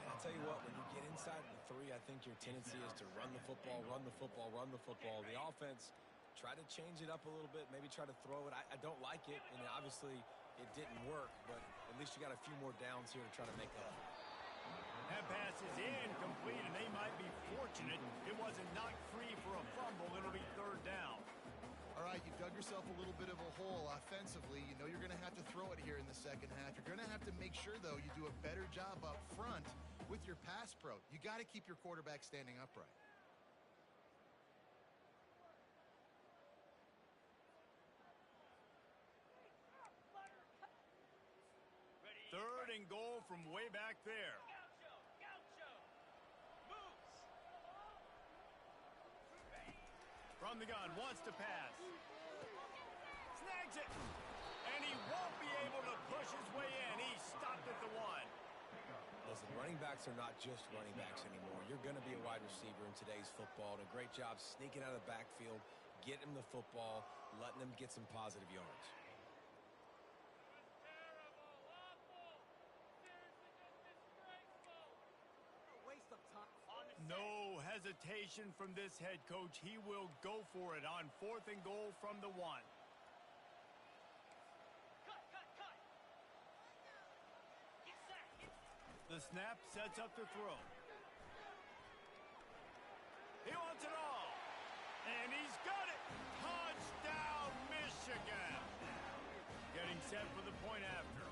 And I'll tell you what, when you get inside the 3, I think your tendency is to run the football, run the football, run the football. The offense, try to change it up a little bit, maybe try to throw it. I don't like it, and obviously it didn't work, but at least you got a few more downs here to try to make up.
That pass is incomplete, and they might be fortunate it wasn't knocked free for a fumble. It'll be 3rd down.
All right, you've dug yourself a little bit of a hole offensively. You know you're going to have to throw it here in the second half. You're going to have to make sure, though, you do a better job up front with your pass pro. You got to keep your quarterback standing upright.
Third and goal from way back there.
Gaucho. Moves.
From the gun, wants to pass. Snags it. And he won't be able to push his way in. He stopped at the 1.
Listen, running backs are not just running backs anymore. You're going to be a wide receiver in today's football. And a great job sneaking out of the backfield, getting them the football, letting them get some positive yards.
Waste of time.
No hesitation from this head coach. He will go for it on 4th and goal from the 1.
Cut. Get set.
The snap sets up the throw. He wants it all. And he's got it. Touchdown, Michigan. Getting set for the point after.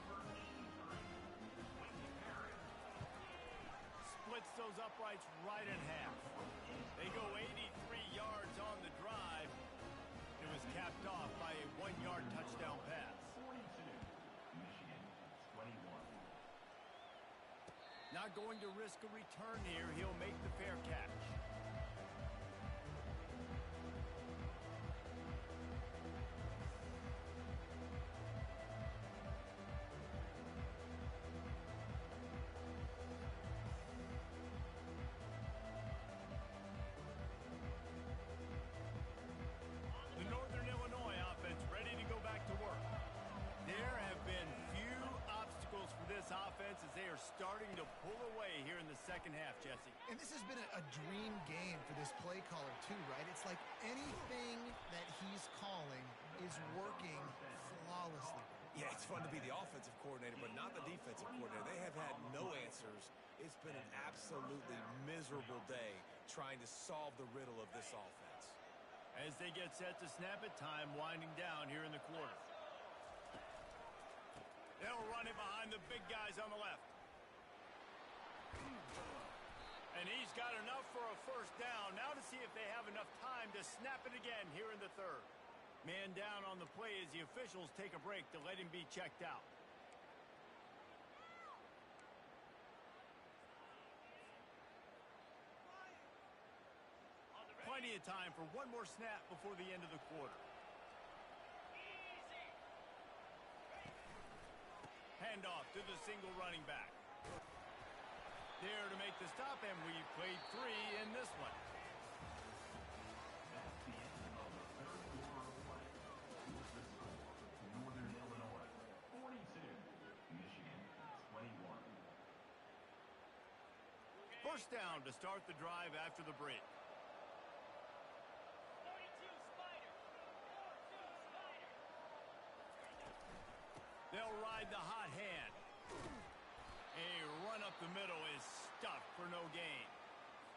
Splits those uprights right in half. They go 83 yards on the drive. It was capped off by a 1-yard touchdown pass.
42, Michigan, 21.
Not going to risk a return here. He'll make the fair catch. For this offense as they are starting to pull away here in the second half, Jesse.
And this has been a dream game for this play caller too, right? It's like anything that he's calling is working flawlessly.
Yeah, it's fun to be the offensive coordinator, but not the defensive coordinator. They have had no answers. It's been an absolutely miserable day trying to solve the riddle of this offense.
As they get set to snap it, time winding down here in the quarter. They'll run it behind the big guys on the left. And he's got enough for a first down. Now to see if they have enough time to snap it again here in the 3rd. Man down on the play as the officials take a break to let him be checked out. Plenty of time for one more snap before the end of the quarter. Handoff to the single running back. There to make the stop, and we played 3 in this one.
That's the end of the 3rd quarter of play. With the score, Northern Illinois, 42, Michigan, 21.
First down to start the drive after the break.
42 Spider. 42 Spider.
They'll ride the hot hand. A run up the middle is stuffed for no gain.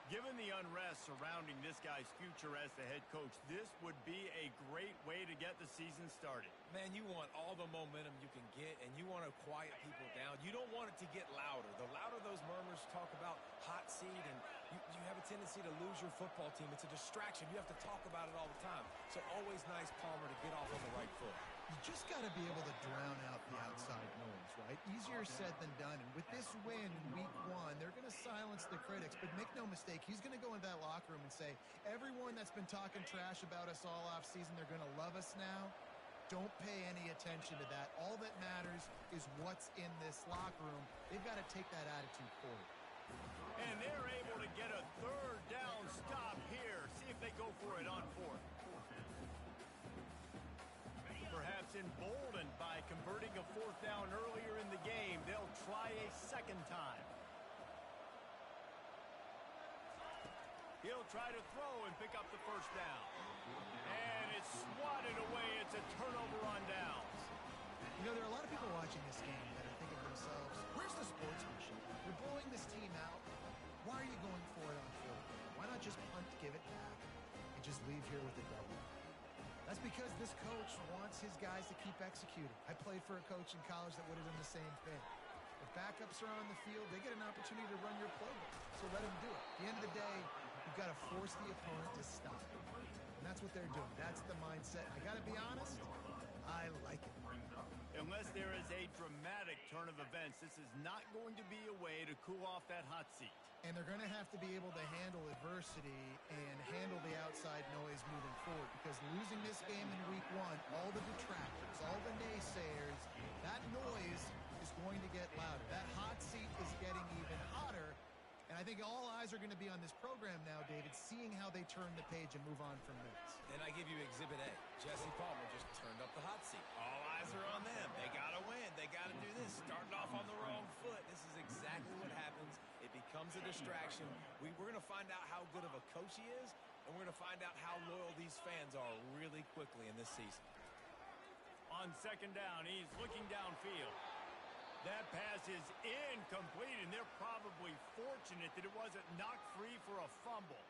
Given the unrest surrounding this guy's future as the head coach, this would be a great way to get the season started.
Man, you want all the momentum you can get, and you want to quiet people down. You don't want it to get louder. The louder those murmurs talk about hot seat, and you have a tendency to lose your football team. It's a distraction. You have to talk about it all the time. So always nice, Palmer, to get off on the right foot.
You just got to be able to drown out the outside noise, right? Easier said than done. And with this win in week 1, they're going to silence the critics. But make no mistake, he's going to go into that locker room and say, everyone that's been talking trash about us all off season, they're going to love us now. Don't pay any attention to that. All that matters is what's in this locker room. They've got to take that attitude forward.
And they're able to get a third down stop here. See if they go for it on 4th. Perhaps emboldened by converting a 4th down earlier in the game, they'll try a second time. He'll try to throw and pick up the first down. And it's swatted away. It's a turnover on downs.
You know, there are a lot of people watching this game that are thinking to themselves, where's the sportsmanship? You're blowing this team out. Why are you going for it on 4th? Why not just punt, give it back, and just leave here with a W? That's because this coach wants his guys to keep executing. I played for a coach in college that would have done the same thing. If backups are on the field, they get an opportunity to run your playbook. So let them do it. At the end of the day, you've got to force the opponent to stop. And that's what they're doing. That's the mindset. I got to be honest, I like it.
Unless there is a dramatic turn of events, this is not going to be a way to cool off that hot seat.
And they're going to have to be able to handle adversity and handle the outside noise moving forward, because losing this game in week 1, all the detractors, all the naysayers, that noise is going to get louder. That hot seat is getting even hotter. And I think all eyes are going to be on this program now, David, seeing how they turn the page and move on from this.
And I give you Exhibit A. Jesse Palmer just turned up the hot seat. All eyes are on them. They got to win. They got to do this. Starting off on the wrong foot. This is exactly what happens. It becomes a distraction. We're going to find out how good of a coach he is, and we're going to find out how loyal these fans are really quickly in this season.
On 2nd down, he's looking downfield. That pass is incomplete, and they're probably fortunate that it wasn't knocked free for a fumble.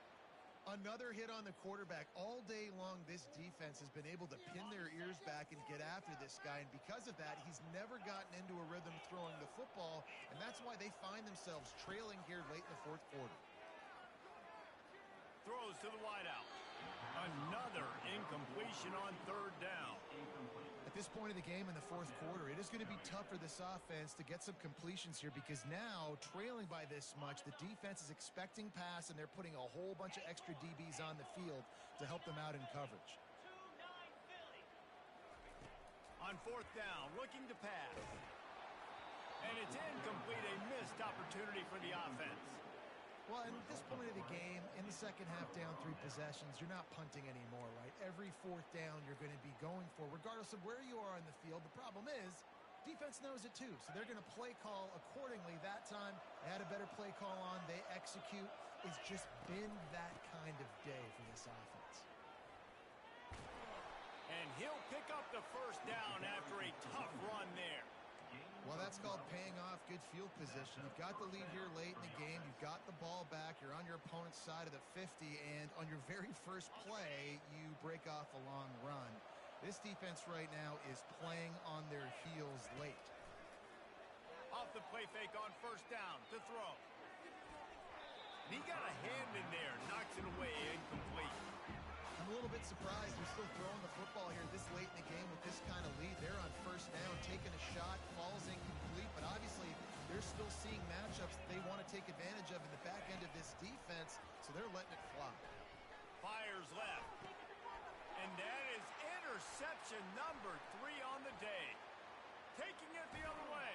Another hit on the quarterback. All day long, this defense has been able to pin their ears back and get after this guy, and because of that, he's never gotten into a rhythm throwing the football, and that's why they find themselves trailing here late in the 4th quarter.
Throws to the wideout. Another incompletion on 3rd down.
At this point of the game in the 4th quarter, it is going to be tough for this offense to get some completions here, because now, trailing by this much, the defense is expecting pass, and they're putting a whole bunch of extra DBs on the field to help them out in coverage.
2-9 Philly.
On 4th down, looking to pass. And it's incomplete, a missed opportunity for the offense.
Well, at this point of the game, in the second half, down 3 possessions, you're not punting anymore, right? Every 4th down you're going to be going for, regardless of where you are on the field. The problem is, defense knows it too, so they're going to play call accordingly. That time, they had a better play call on. They execute. It's just been that kind of day for this offense.
And he'll pick up the first down after a tough run there.
Well, that's called paying off good field position. You've got the lead here late in the game. You've got the ball back. You're on your opponent's side of the 50, and on your very first play, you break off a long run. This defense right now is playing on their heels late.
Off the play fake on 1st down to throw. And he got a hand in there, knocks it away, incomplete.
I'm a little bit surprised they're still throwing the football here this late in the game with this kind of lead. They're on 1st down, taking a shot, falls incomplete, but obviously they're still seeing matchups that they want to take advantage of in the back end of this defense, so they're letting it fly.
Fires left. And that is interception number 3 on the day. Taking it the other way.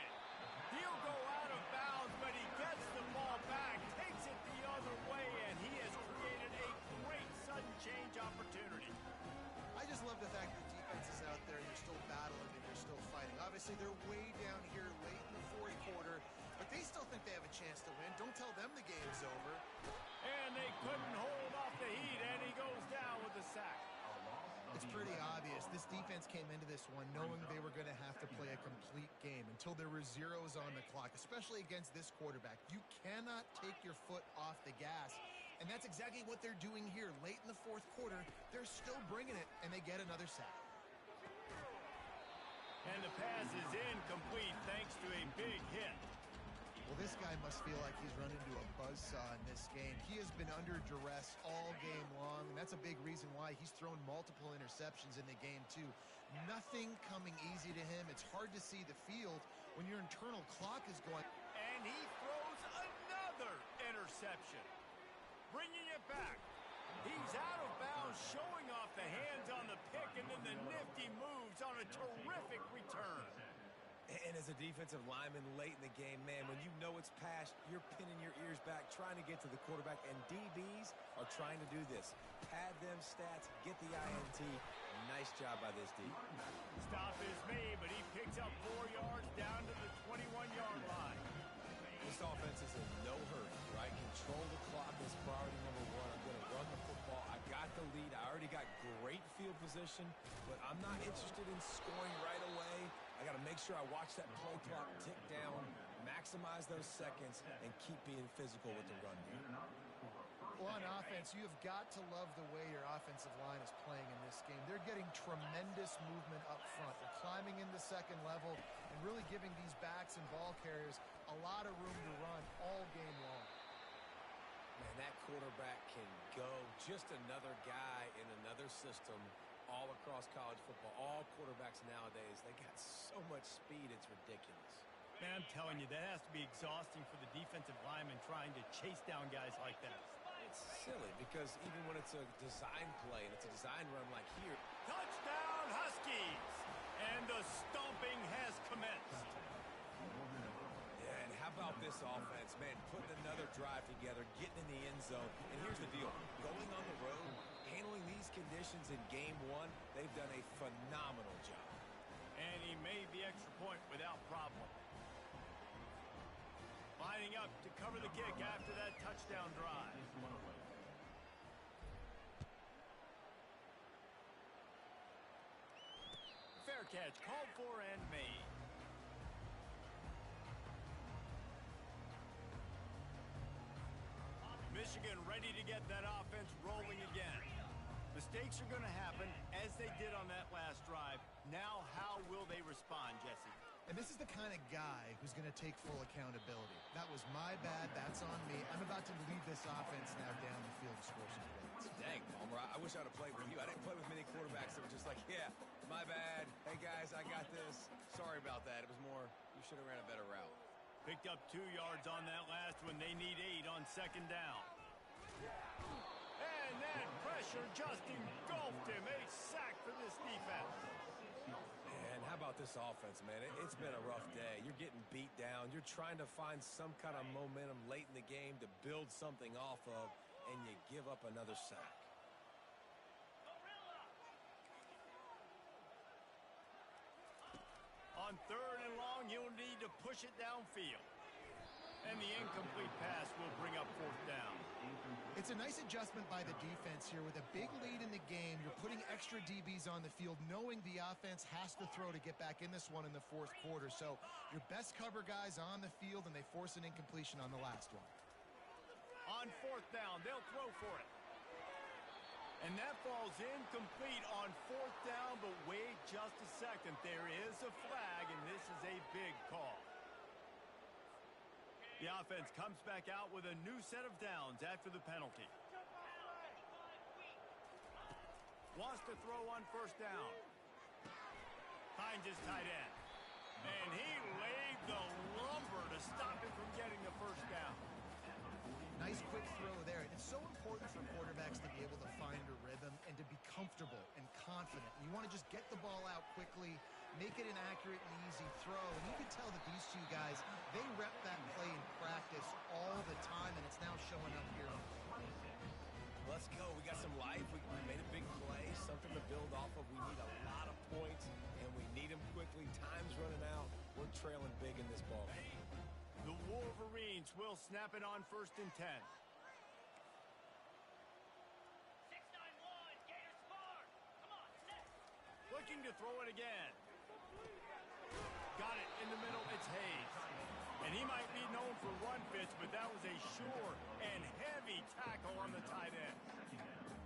He'll go out of bounds, but he gets the ball back, takes it the other way, and he has created a great sudden change opportunity.
I just love the fact that the defense is out there and they're still battling and they're still fighting. Obviously, they're way down here late in the 4th quarter, but they still think they have a chance to win. Don't tell them the game's over.
And they couldn't hold off the heat, and he goes down with the sack.
It's pretty obvious. This defense came into this one knowing they were going to have to play a complete game until there were zeros on the clock, especially against this quarterback. You cannot take your foot off the gas And that's exactly what they're doing here. Late in the fourth quarter, they're still bringing it, and they get another sack.
And the pass is incomplete thanks to a big hit.
Well, this guy must feel like he's run into a buzzsaw in this game. He has been under duress all game long, and that's a big reason why he's thrown multiple interceptions in the game, too. Nothing coming easy to him. It's hard to see the field when your internal clock is going.
And he throws another interception. Bringing it back. He's out of bounds, showing off the hands on the pick, and then the nifty moves on a terrific return.
And as a defensive lineman late in the game, man, when you know it's past, you're pinning your ears back, trying to get to the quarterback, and DBs are trying to do this. Pad them stats, get the INT. Nice job by this D.
Stop is made, but he picks up 4 yards down to the 21-yard line.
This offense is in no hurry, right? Control the clock is priority number one. I'm going to run the football. I got the lead. I already got great field position, but I'm not interested in scoring right away. I got to make sure I watch that play clock tick down, maximize those seconds, and keep being physical with the run game.
Well, on offense, you have got to love the way your offensive line is playing in this game. They're getting tremendous movement up front. They're climbing in the second level and really giving these backs and ball carriers a lot of room to run all game long.
Man, that quarterback can go. Just another guy in another system all across college football. All quarterbacks nowadays, they got so much speed, it's ridiculous.
Man, I'm telling you, that has to be exhausting for the defensive lineman trying to chase down guys like that.
It's silly because even when it's a design play and it's a design run like here.
Touchdown, Huskies! And the stomping has commenced.
Yeah, and how about this offense, man, putting another drive together, getting in the end zone. And here's the deal. Going on the road, handling these conditions in game one, they've done a phenomenal job.
And he made the extra point without problem. Lining up to cover the kick after that touchdown drive. Fair catch, called for and made. Michigan ready to get that offense rolling again. Mistakes are going to happen, as they did on that last drive. Now, how will they respond, Jesse?
And this is the kind of guy who's going to take full accountability. That was my bad. That's on me. I'm about to lead this offense now down the field to score some points.
Dang, Palmer, I wish I would have played with you. I didn't play with many quarterbacks that were just like, yeah, my bad. Hey, guys, I got this. Sorry about that. It was more, you should have ran a better route.
Picked up 2 yards on that last one. They need 8 on second down. And that pressure just engulfed him. A sack for this defense.
And how about this offense, man? It's been a rough day. You're getting beat down. You're trying to find some kind of momentum late in the game to build something off of, and you give up another sack.
On 3rd and long, he'll need to push it downfield. And the incomplete pass will bring up 4th down.
It's a nice adjustment by the defense here. With a big lead in the game, you're putting extra DBs on the field, knowing the offense has to throw to get back in this one in the 4th quarter. So your best cover guys on the field, and they force an incompletion on the last one.
On 4th down, they'll throw for it. And that falls incomplete on 4th down, but wait just a second. There is a flag, and this is a big call. The offense comes back out with a new set of downs after the penalty. Wants to throw on 1st down. Finds his tight end. And he laid the lumber to stop him from getting the 1st down.
Nice quick throw there. It's so important for quarterbacks to be able to find a rhythm and to be comfortable and confident. You want to just get the ball out quickly, make it an accurate and easy throw. And you can tell that these two guys, they rep that play in practice all the time, and it's now showing up here.
Let's go. We got some life. We made a big play, something to build off of. We need a lot of points, and we need them quickly. Time's running out. We're trailing big in this ball game.
The Wolverines will snap it on 1st and 10.
6-9-1, Gators score. Come on, set.
Looking to throw it again. Got it in the middle. It's Hayes. And he might be known for run fits, but that was a sure and heavy tackle on the tight end.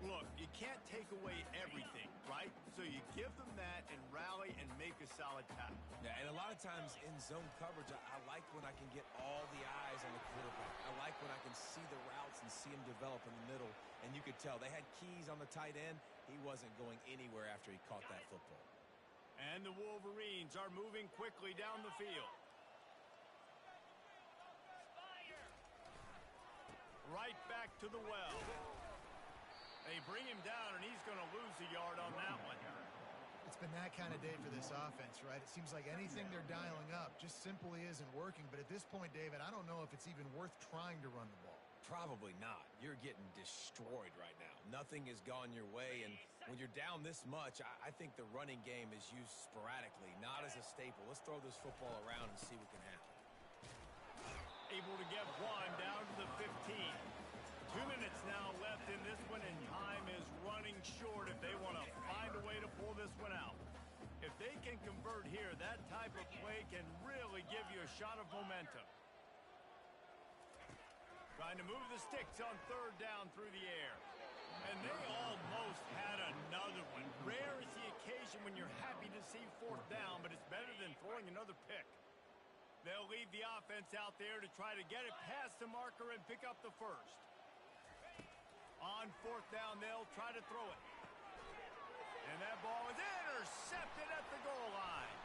Look, you can't take away everything, right? So you give them that and rally and make a solid tackle.
Yeah, and a lot of times in zone coverage, I like when I can get all the eyes on the quarterback. I like when I can see the routes and see him develop in the middle. And you could tell they had keys on the tight end. He wasn't going anywhere after he caught that football.
And the Wolverines are moving quickly down the field. Right back to the well. They bring him down, and he's going to lose a yard on that one.
It's been that kind of day for this offense, right? It seems like anything they're dialing up just simply isn't working. But at this point, David, I don't know if it's even worth trying to run the ball.
Probably not. You're getting destroyed right now. Nothing has gone your way, and when you're down this much, I think the running game is used sporadically, not as a staple. Let's throw this football around and see what can happen.
Able to get one down to the 15. 2 minutes now left in this one, and time is running short if they want to find a way to pull this one out. If they can convert here, that type of play can really give you a shot of momentum. Trying to move the sticks on third down through the air. And they almost had another one. Rare is the occasion when you're happy to see fourth down, but it's better than throwing another pick. They'll leave the offense out there to try to get it past the marker and pick up the first. On fourth down, they'll try to throw it. And that ball is intercepted at the goal line.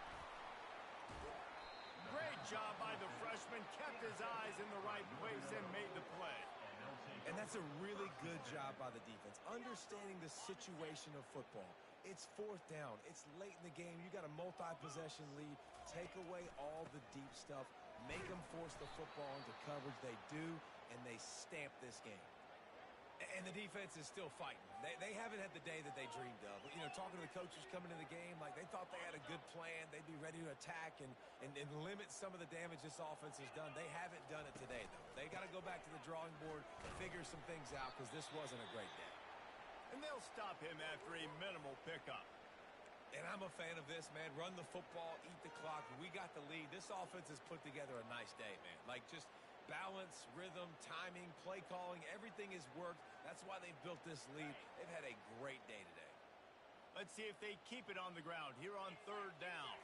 Great job by the freshman. Kept his eyes in the right place and made the play.
And that's a really good job by the defense, understanding the situation of football. It's fourth down. It's late in the game. You got a multi-possession lead. Take away all the deep stuff. Make them force the football into coverage. They do, and they stamp this game. And the defense is still fighting. They haven't had the day that they dreamed of. You know, talking to the coaches coming into the game, like they thought they had a good plan. They'd be ready to attack and limit some of the damage this offense has done. They haven't done it today, though. They got to go back to the drawing board, figure some things out, because this wasn't a great day.
And they'll stop him after a minimal pickup.
And I'm a fan of this, man. Run the football, eat the clock. We got the lead. This offense has put together a nice day, man. Like, just balance, rhythm, timing, play calling, everything has worked. That's why they've built this lead. They've had a great day today.
Let's see if they keep it on the ground here on third down.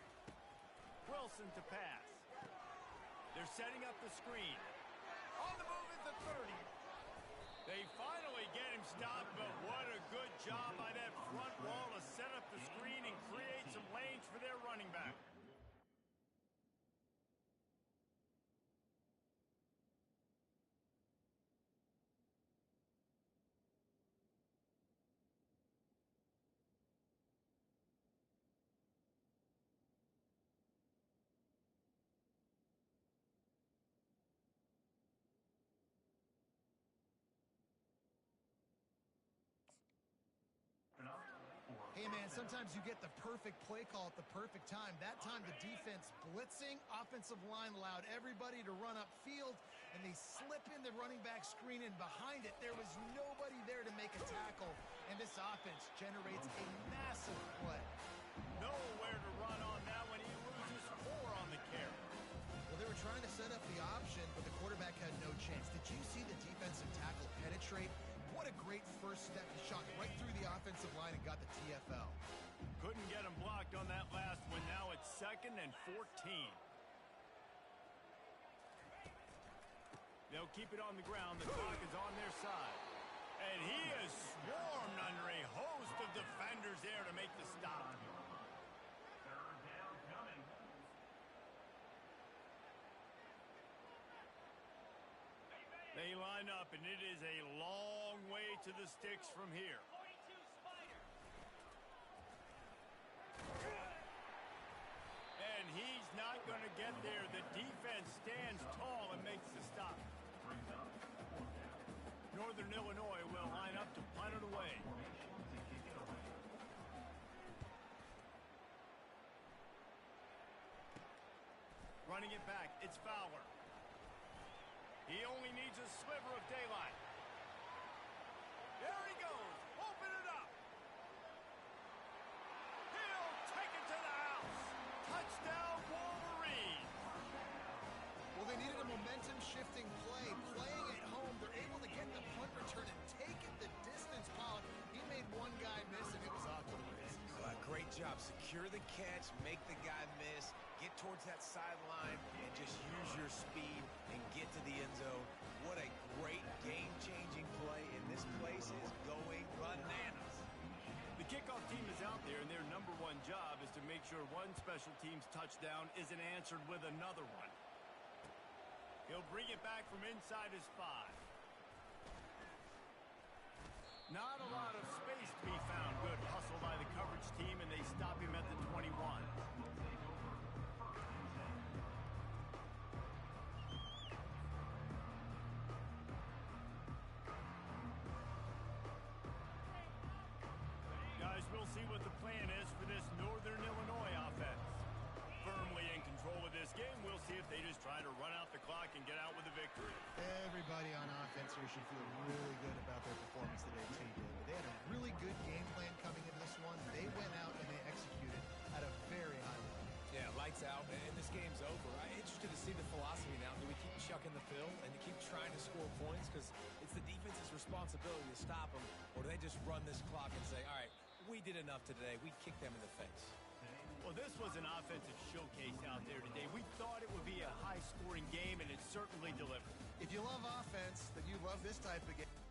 Wilson to pass. They're setting up the screen. On the move at the 30. They finally get him stopped, but what a good job by that front wall to set up the screen and create some lanes for their running back.
Hey, man, sometimes you get the perfect play call at the perfect time. That time, the defense blitzing, offensive line allowed everybody to run upfield, and they slip in the running back screen, and behind it, there was nobody there to make a tackle, and this offense generates a massive play.
Nowhere to run on that one. He loses 4 on the carry.
Well, they were trying to set up the option, but the quarterback had no chance. Did you see the defensive tackle penetrate? What a great first step. He shot right through the offensive line and got the TFL.
Couldn't get him blocked on that last one. Now it's 2nd and 14. They'll keep it on the ground. The clock is on their side. And he is swarmed under a host of defenders there to make the stop.
Third down coming.
They line up, and it is a long way to the sticks from here.
42 Spider.
And he's not going to get there. The defense stands tall and makes the stop.
Brings up fourth down.
Northern Illinois will line up to punt it away.
Formation to kick it away.
Running it back, it's Fowler. He only needs a sliver of daylight. There he goes. Open it up. He'll take it to the house. Touchdown, Wolverine.
Well, they
Secure the catch, make the guy miss, get towards that sideline, and just use your speed and get to the end zone. What a great game-changing play, and this place is going bananas.
The kickoff team is out there, and their number one job is to make sure one special teams touchdown isn't answered with another one. He'll bring it back from inside his 5. Not a lot of space to be found. Good hustle by the coverage team, and they stop him at the 21. Guys, we'll see what the plan is for this Northern Illinois offense. Firmly in control of this game. We'll see if they just try to run out the clock and get out with a victory.
Everybody on offense here should feel really good about their performance today, too, David. They had a really good game plan coming into this one. They went out and they executed at a very high level.
Yeah, lights out, and this game's over. I'm interested to see the philosophy now. Do we keep chucking the field and keep trying to score points? Because it's the defense's responsibility to stop them. Or do they just run this clock and say, all right, we did enough today. We kicked them in the face.
Well, this was an offensive showcase out there today. We thought it would be a high-scoring game, and it certainly delivered.
If you love offense, then you love this type of game.